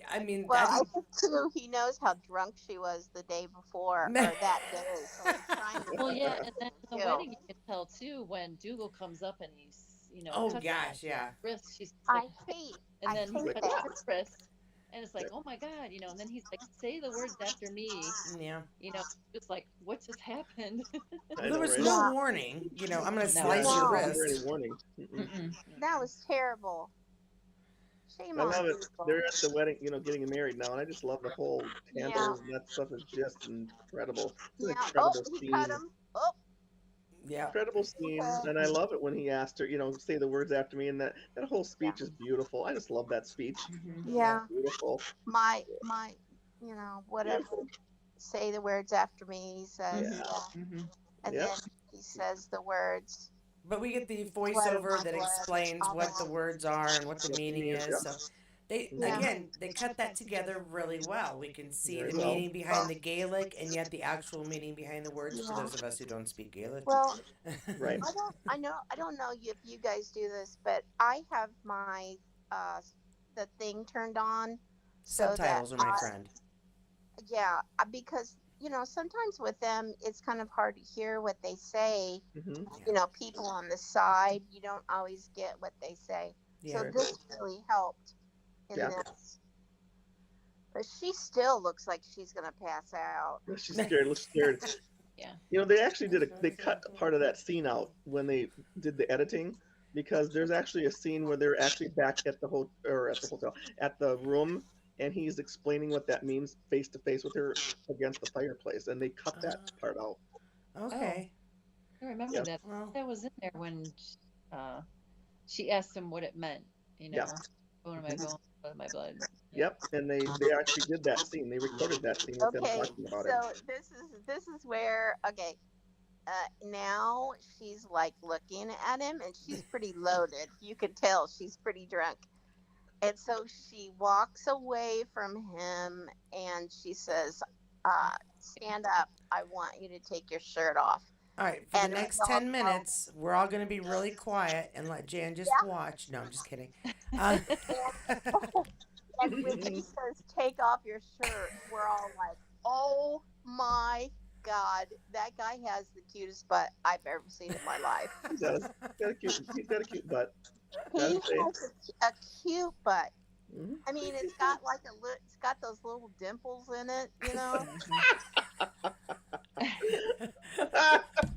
I mean, Well, I I think too he knows how drunk she was the day before or think. that day, so he's trying to Well, make yeah, her and then in the feel. wedding you can tell too when Dougal comes up and he's Oh touches gosh, yeah. her wrist. She's I like, hate and I then he hate touches that. her wrist, and it's like, oh my god, and then he's like, say the words after me, Yeah. just like what just happened. I Well, there know, was right? no Yeah. warning. I'm going to No. slice Yeah, your No. there wasn't wrist. any warning. Mm-mm. Mm-mm. That was terrible. Shame I on love it. people. They're at the wedding, getting married now, and I just love the whole Yeah. candles and that stuff is just incredible. It's an Yeah. Oh, incredible he scene. cut him. Oh, Yeah. Incredible scene, okay. and I love it when he asked her, say the words after me, and that whole speech Yeah. is beautiful. I just love that speech. Yeah. Beautiful. My, whatever. Beautiful. Say the words after me. He says, Yeah. Mm-hmm. and Yep. then he says the words. But we get the Blood of voiceover my that blood, explains all what the that. words are and what the What the meaning meaning is, is. yeah. So they Yeah. again they cut that together really well. We can see Very the well. meaning behind the Gaelic and yet the actual meaning behind the words for Yeah. those of us who don't speak Gaelic. Well, Right. I don't know if you guys do this, but I have my the thing turned on so that Subtitles are my friend. because sometimes with them it's kind of hard to hear what they say. Hmm. People on the side, you don't always get what they say. Yeah. So this really helped in Yeah. this. But she still looks like she's gonna pass out. She's scared. Looks scared. Yeah. They actually they cut part of that scene out when they did the editing, because there's actually a scene where they're actually back at the hotel, at the room, and he's explaining what that means face to face with her against the fireplace, and they cut that part out. Okay. I remember Yeah. that. Well, That was in there when she asked him what it meant. Yeah. Bone of my bone, blood of my blood. Yep, and they actually did that scene. They recorded that scene with them Okay, talking about it. so this is where now she's like looking at him and she's pretty loaded. You could tell she's pretty drunk. And so she walks away from him and she says, stand up. I want you to take your shirt off. all right. For the And next we all 10 know- minutes, we're all going to be really quiet and let Jan just watch. No, I'm just kidding. And when he says, take off your shirt, we're all like, oh my God, that guy has the cutest butt I've ever seen in my life. He does. He's got a cute butt. He Gotta has say. a cute butt. Mhm. I mean, it's got like it's got those little dimples in it, you know.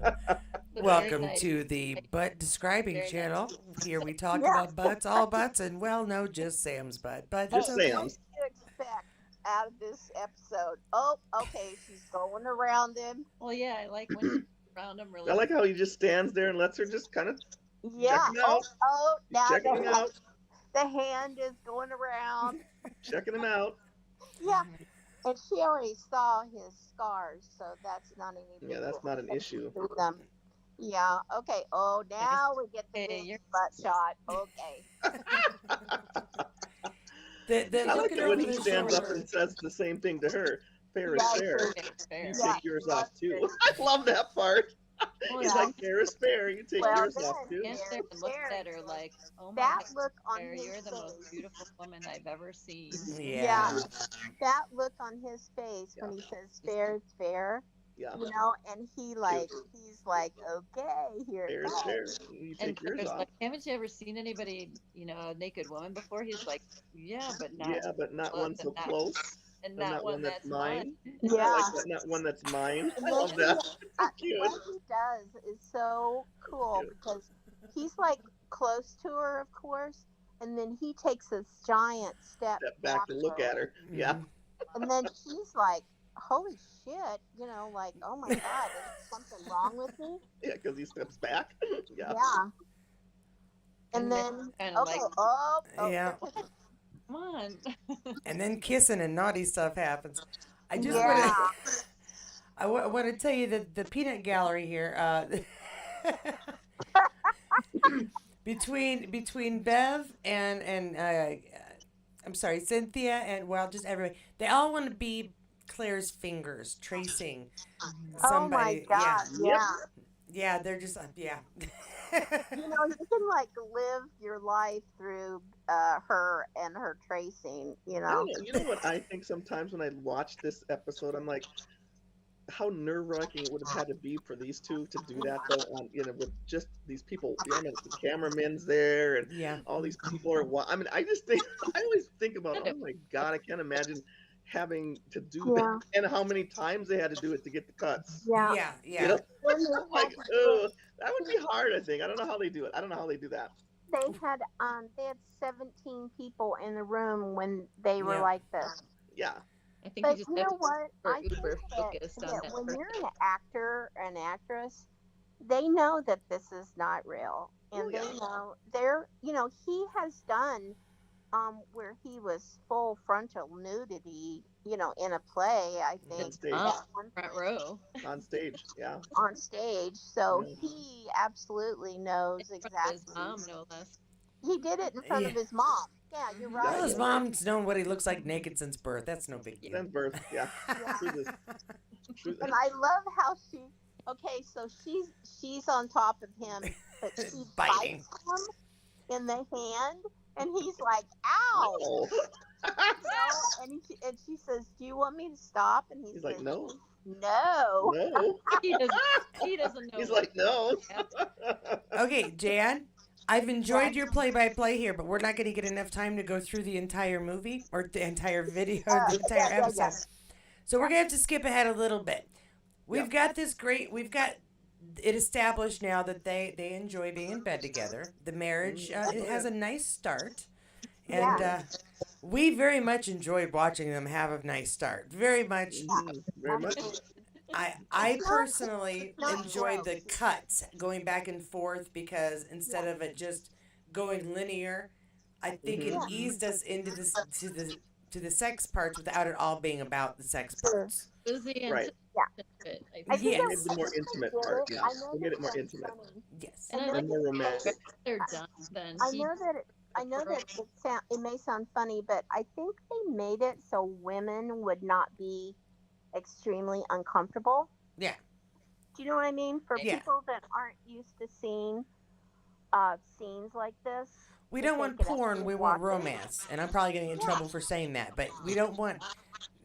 But very Welcome nice. to the butt describing Very nice. channel. Here we talk Yeah. about butts, all butts, and well, no, just Sam's butt. But it's Just okay. Sam's. What do you expect out of this episode? Oh, okay, she's going around him. Well, yeah, I like when she's around him really. I like how he just stands there and lets her just kind of Yeah. check him out. Oh, now Checking him out. the hand is going around. Checking him out. Yeah. And she already saw his scars, so that's not any big Yeah, that's not an issue. deal. Yeah. Okay. Oh, now we get the Hey, big you're- butt shot. Okay. The I like looking it over when he the stands up shoulder. and says the same thing to her. Fair is Yeah, fair. Fair. You Yeah, take yours he off loves too. it. I love that part. Well, He's Yeah. like, fair is fair. You take Well, yours then, off too. Stands there and looks at her like, "Oh my that God, look on Claire, his you're the most face. beautiful woman I've ever seen." Yeah. That look on his face when he says fair is fair, Yeah, you know, and he's like, okay, here fair it is fair. goes. You And take yours Claire's off. like, "Haven't you ever seen anybody, a naked woman before?" He's like, "Yeah, but not Yeah, but not close one so and not- close. and And not not one that's mine. I Yeah. like that. Not one that's mine. I And love then that. It's cute. what he does is so cool Cute. because he's like close to her, of course, and then he takes this giant step Step back to look at her. Yeah. and then she's like, holy shit, like, oh my God, is something wrong with me? Yeah, because he steps back. Yeah. And And then then, kinda okay, like- oh, Yeah. Come on. And then kissing and naughty stuff happens. I just Yeah. want to tell you that the peanut gallery here, between Bev and I'm sorry, Cynthia and just everybody, they all want to be Claire's fingers tracing oh my somebody. God, yeah. Yeah, they're just yeah. You can like live your life through her and her tracing, I don't know. You know what I think sometimes when I watch this episode, I'm like, how nerve-wracking it would have had to be for these two to do that, though, with just these people. I mean, the cameramen's there, and Yeah. all these people are. I mean, I just think I always think about, oh my God, I can't imagine having to do that, and how many times they had to do it to get the cuts. Yeah. You know, like, oh, that would be hard. I think. I don't know how they do it. I don't know how they do that. They had 17 people in the room when they were Yeah. like this. Yeah. I think But he just you has know what? super I think uber focused on that that when person. you're an actor or an actress, they know that this is not real, and Oh, yeah. they know he has done where he was full frontal nudity, in a play. I think On stage. at one front point row. On stage. Yeah. on stage, so Yeah. he absolutely knows In front of exactly. his mom, no less. He did it in front of Yeah. his mom. Yeah, you're right. Well, his mom's known what he looks like naked since birth. That's no big deal. Since birth. Yeah. Through this- through the- And I love how okay, so she's on top of him, but she Biting. bites him in the hand, and he's like, "Ow!" Oh. And she says, "Do you want me to stop?" And he He's says, like, no. "No." No. He doesn't know. He's like, no. Okay, Jan, I've enjoyed your play-by-play here, but we're not going to get enough time to go through the entire movie or the entire video, the entire episode. So we're going to have to skip ahead a little bit. We've got it established now that they enjoy being in bed together. The marriage, it has a nice start. And we very much enjoyed watching them have a nice start. Very much. Very much. I personally enjoyed the cuts going back and forth because instead of it just going linear, I think it eased us into this to the sex parts without it all being about the sex parts. It was the Right. anticipation of it, I I think. think Yes. Made the more intimate part. Yeah. I know We made it more that's intimate. funny. Yes. And I And like more romantic. they're done. Then I know that it may sound funny, but I think they made it so women would not be extremely uncomfortable. Yeah. Do you know what I mean? For Yeah. people that aren't used to seeing scenes like this. We to don't want take it porn, and we watch want it. romance. And I'm probably going to get in trouble for saying that, but we don't want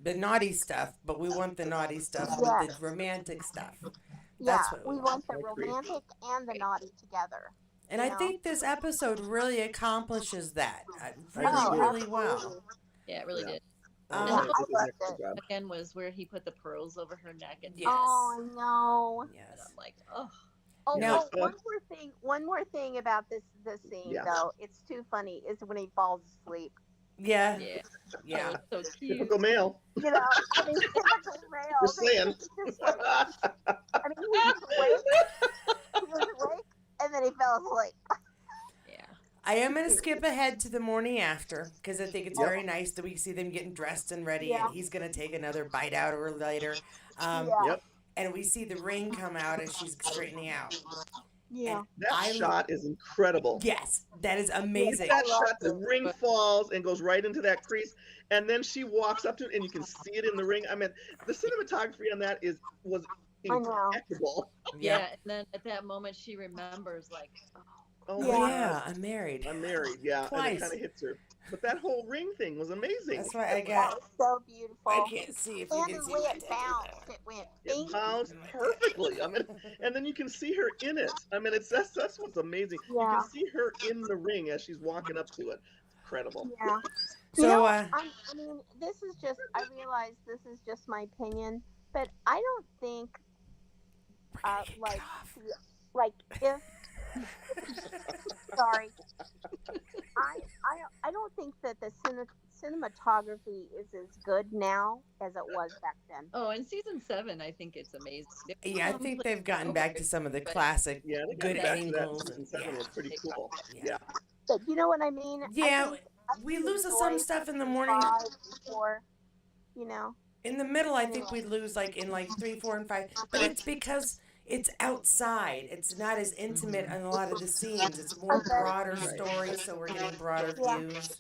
the naughty stuff, but we want the naughty stuff with the Yes. romantic stuff. Yeah, That's what we we want. want the I agree. romantic and the naughty together. And I think this episode really accomplishes that I really, do Oh, too. really well. absolutely. Yeah, it really Yeah. did. I Yeah, thought I they did an loved excellent it. job. Again, was where he put the pearls over her neck, and Yes. Oh, I know. and Yes. I'm like, oh, Oh, Yeah. oh, one more thing about this scene Yeah. though. It's too funny. Is when he falls asleep. Yeah. yeah, Yeah. that was so cute. Typical male. You know, I mean, typical male. Just saying. Just like, I mean, he was awake, and then he fell asleep. Yeah, I am going to skip ahead to the morning after because I think it's Yep. very nice that we see them getting dressed and ready, Yeah. and he's going to take another bite out of her later. Yeah. Yep. And we see the ring come out as she's straightening out. Yeah. And That I- shot is incredible. Yes, that is amazing. That I love shot, the ring falls and goes right into that crease, and then she walks up to it, and you can see it in the ring. I mean, the cinematography on that was I know. impeccable. yeah. And then at that moment, she remembers, like, Oh Oh, my yeah, God, I'm married. I'm married. Yeah, and Twice. it kind of hits her. But that whole ring thing was amazing. That's why I That got. was so beautiful. I can't see if you And can the see way my it tattoo bounced, there. it went It bing. bounced perfectly. I mean, and then you can see her in it. I mean, that's what's amazing. You Yeah. can see her in the ring as she's walking up to it. Incredible. Yeah. So, You know, I mean, this is just, I realize this is just my opinion, but I don't think, we're gonna get like, cut off. like, if, sorry, I don't think that the cinematography is as good now as it was back then. oh, in season 7, I think it's amazing. Yeah, I think they've gotten back to some of the But- classic Yeah, they got good back to that. angles Season and 7 was pretty cool. yeah. Yeah. But you know what I mean? Yeah, I think we I lose some enjoy stuff in the morning. 5, 4, you know. In the middle, I think we lose like in like 3, 4, and 5. But it's because it's outside. It's not as intimate in a lot of the scenes. It's more Okay. broader Right. story, so we're getting broader Yeah. views.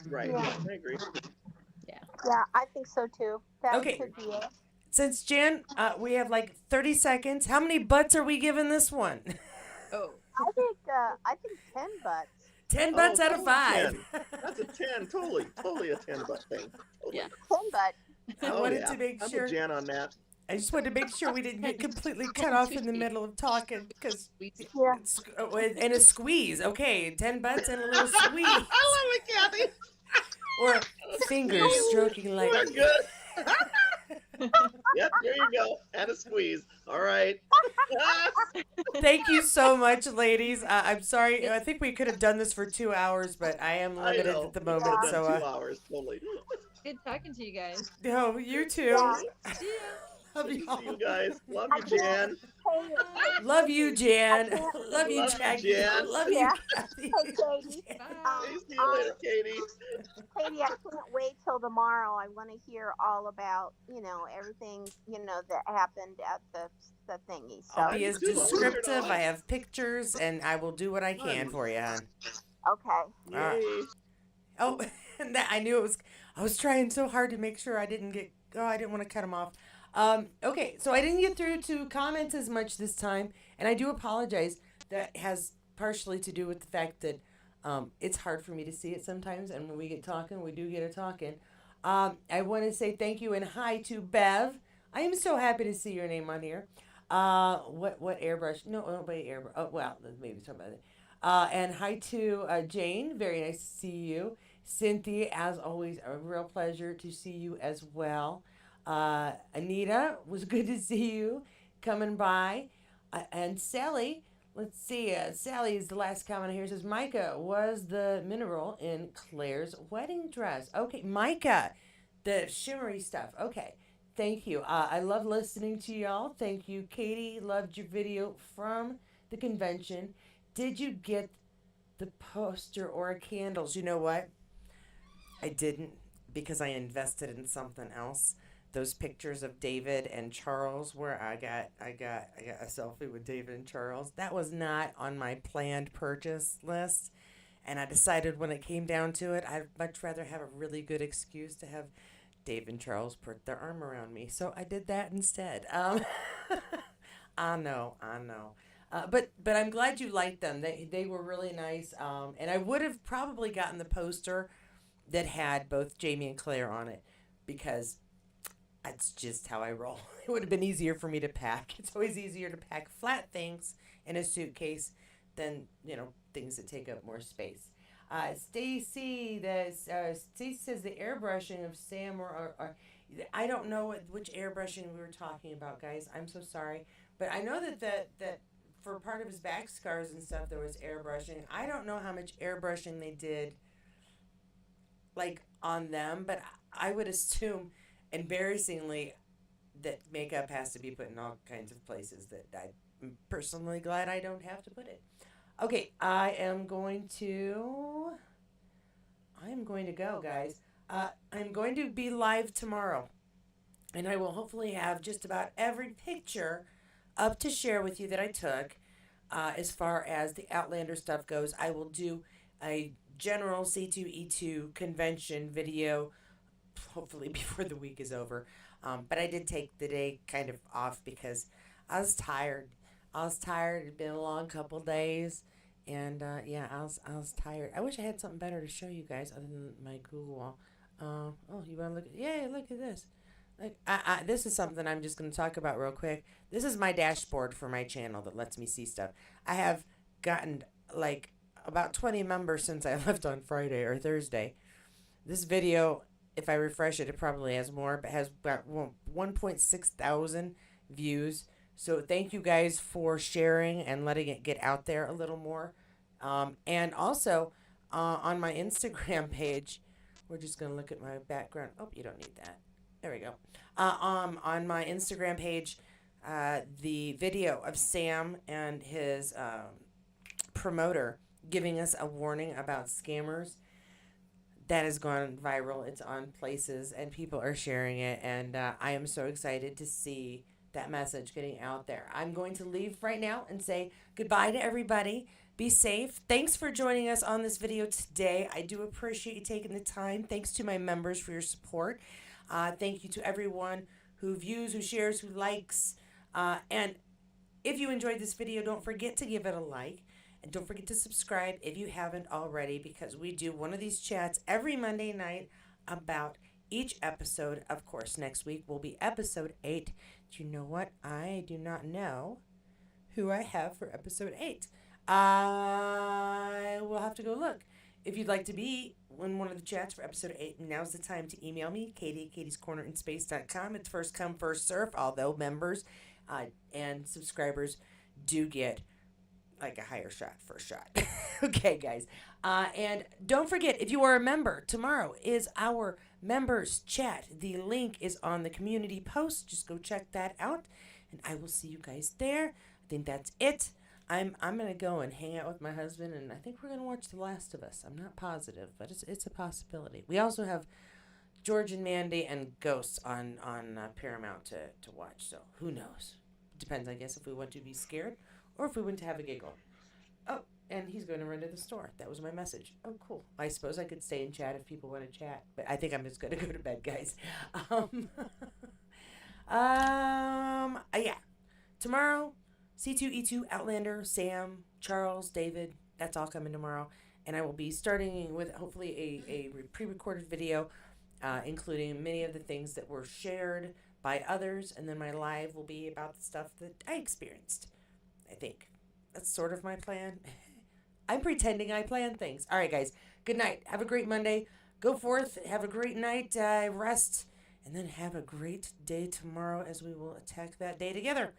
Right. Yeah. I agree. Yeah, I think so too. That Okay. could be it. Since Jan, we have like 30 seconds. How many butts are we giving this one? Oh, I think 10 butts. 10 Oh, butts out of totally 5. 10. That's a 10. Totally a 10 butt thing. Totally. Yeah. 10 butts. I Oh, wanted yeah. to make I'm sure. with Jan on that. I just wanted to make sure we didn't get completely cut off in the middle of talking because Yeah. and a squeeze. Okay, 10 butts and a little squeeze, I love it, Kathy. or fingers stroking They're lightly. good. Yep, there you go. And a squeeze. All right. Thank you so much, ladies. I'm sorry. I think we could have done this for 2 hours, but I am I limited know. at the We could've moment. done So, 2 hours. Totally. good talking to you guys. no, you too. Yeah. See ya. Love See you you guys. Love you, Jan. Hey, Love you, Jan. Love you, Love you, Jackie. Jan. Love Yeah. you, Kathy. hey, Katie. Bye. Hey, see you later, Katie. Katie, I can't wait till tomorrow. I want to hear all about, everything, that happened at the thingy. So, I'll be I as do too. descriptive. I have pictures, and I will do what I can for you, hon. okay. Yay. Oh, and that I knew it was. I was trying so hard to make sure I didn't get. Oh, I didn't want to cut him off. Okay, so I didn't get through to comments as much this time, and I do apologize. That has partially to do with the fact that it's hard for me to see it sometimes, and when we get talking, we do get a talking. I want to say thank you and hi to Bev. I am so happy to see your name on here. What airbrush? No, nobody airbrush. Oh, well, maybe something about it. And hi to Jane. Very nice to see you. Cynthia, as always, a real pleasure to see you as well. Anita, was good to see you coming by. And Sally, let's see. Sally is the last comment here. It says, Micah was the mineral in Claire's wedding dress. Okay, Micah, the shimmery stuff. Okay, thank you. I love listening to y'all. Thank you. Katie, loved your video from the convention. Did you get the poster or candles? You know what? I didn't because I invested in something else. Those pictures of David and Charles where I got a selfie with David and Charles. That was not on my planned purchase list. And I decided when it came down to it, I'd much rather have a really good excuse to have Dave and Charles put their arm around me. So I did that instead. I know. But I'm glad you liked them. They were really nice. And I would have probably gotten the poster that had both Jamie and Claire on it because That's just how I roll. It would have been easier for me to pack. It's always easier to pack flat things in a suitcase than, things that take up more space. Stacy says the airbrushing of Sam or I don't know which airbrushing we were talking about, guys. I'm so sorry, but I know that for part of his back scars and stuff there was airbrushing. I don't know how much airbrushing they did like on them, but I would assume embarrassingly that makeup has to be put in all kinds of places that I'm personally glad I don't have to put it. Okay, I'm going to go, guys. I'm going to be live tomorrow, and I will hopefully have just about every picture up to share with you that I took. As far as the Outlander stuff goes, I will do a general C2E2 convention video, hopefully before the week is over. But I did take the day kind of off because I was tired. It had been a long couple days. And yeah, I was tired. I wish I had something better to show you guys other than my Google wall. Oh, you want to look? Yeah, look at this. Like, this is something I'm just going to talk about real quick. This is my dashboard for my channel that lets me see stuff. I have gotten like about 20 members since I left on Friday or Thursday. This video, if I refresh it, it probably has more, but has about 1.6 thousand views. So thank you guys for sharing and letting it get out there a little more. And also on my Instagram page, we're just going to look at my background. Oh, you don't need that. There we go. On my Instagram page, the video of Sam and his promoter giving us a warning about scammers, that has gone viral. It's on places and people are sharing it. And I am so excited to see that message getting out there. I'm going to leave right now and say goodbye to everybody. Be safe. Thanks for joining us on this video today. I do appreciate you taking the time. Thanks to my members for your support. Thank you to everyone who views, who shares, who likes. And if you enjoyed this video, don't forget to give it a like. And don't forget to subscribe if you haven't already, because we do one of these chats every Monday night about each episode. Of course, next week will be episode 8. Do you know what? I do not know who I have for episode 8. I will have to go look. If you'd like to be in one of the chats for episode 8, now's the time to email me, Katie at katiescornerinspace.com. It's first come, first serve, although members and subscribers do get like a higher shot, first shot. Okay, guys. And don't forget, if you are a member, tomorrow is our members chat. The link is on the community post. Just go check that out, and I will see you guys there. I think that's it. I'm gonna go and hang out with my husband, and I think we're gonna watch The Last of Us. I'm not positive, but it's a possibility. We also have George and Mandy and Ghosts on Paramount to watch. So who knows? Depends, I guess, if we want to be scared or if we want to have a giggle. Oh, and he's going to run to the store. That was my message. Oh, cool. I suppose I could stay and chat if people want to chat, but I think I'm just going to go to bed, guys. Yeah. Tomorrow, C2E2, Outlander, Sam, Charles, David. That's all coming tomorrow. And I will be starting with hopefully a pre-recorded video, including many of the things that were shared by others. And then my live will be about the stuff that I experienced. I think that's sort of my plan. I'm pretending I plan things. All right, guys. Good night. Have a great Monday. Go forth. Have a great night. Rest. And then have a great day tomorrow as we will attack that day together.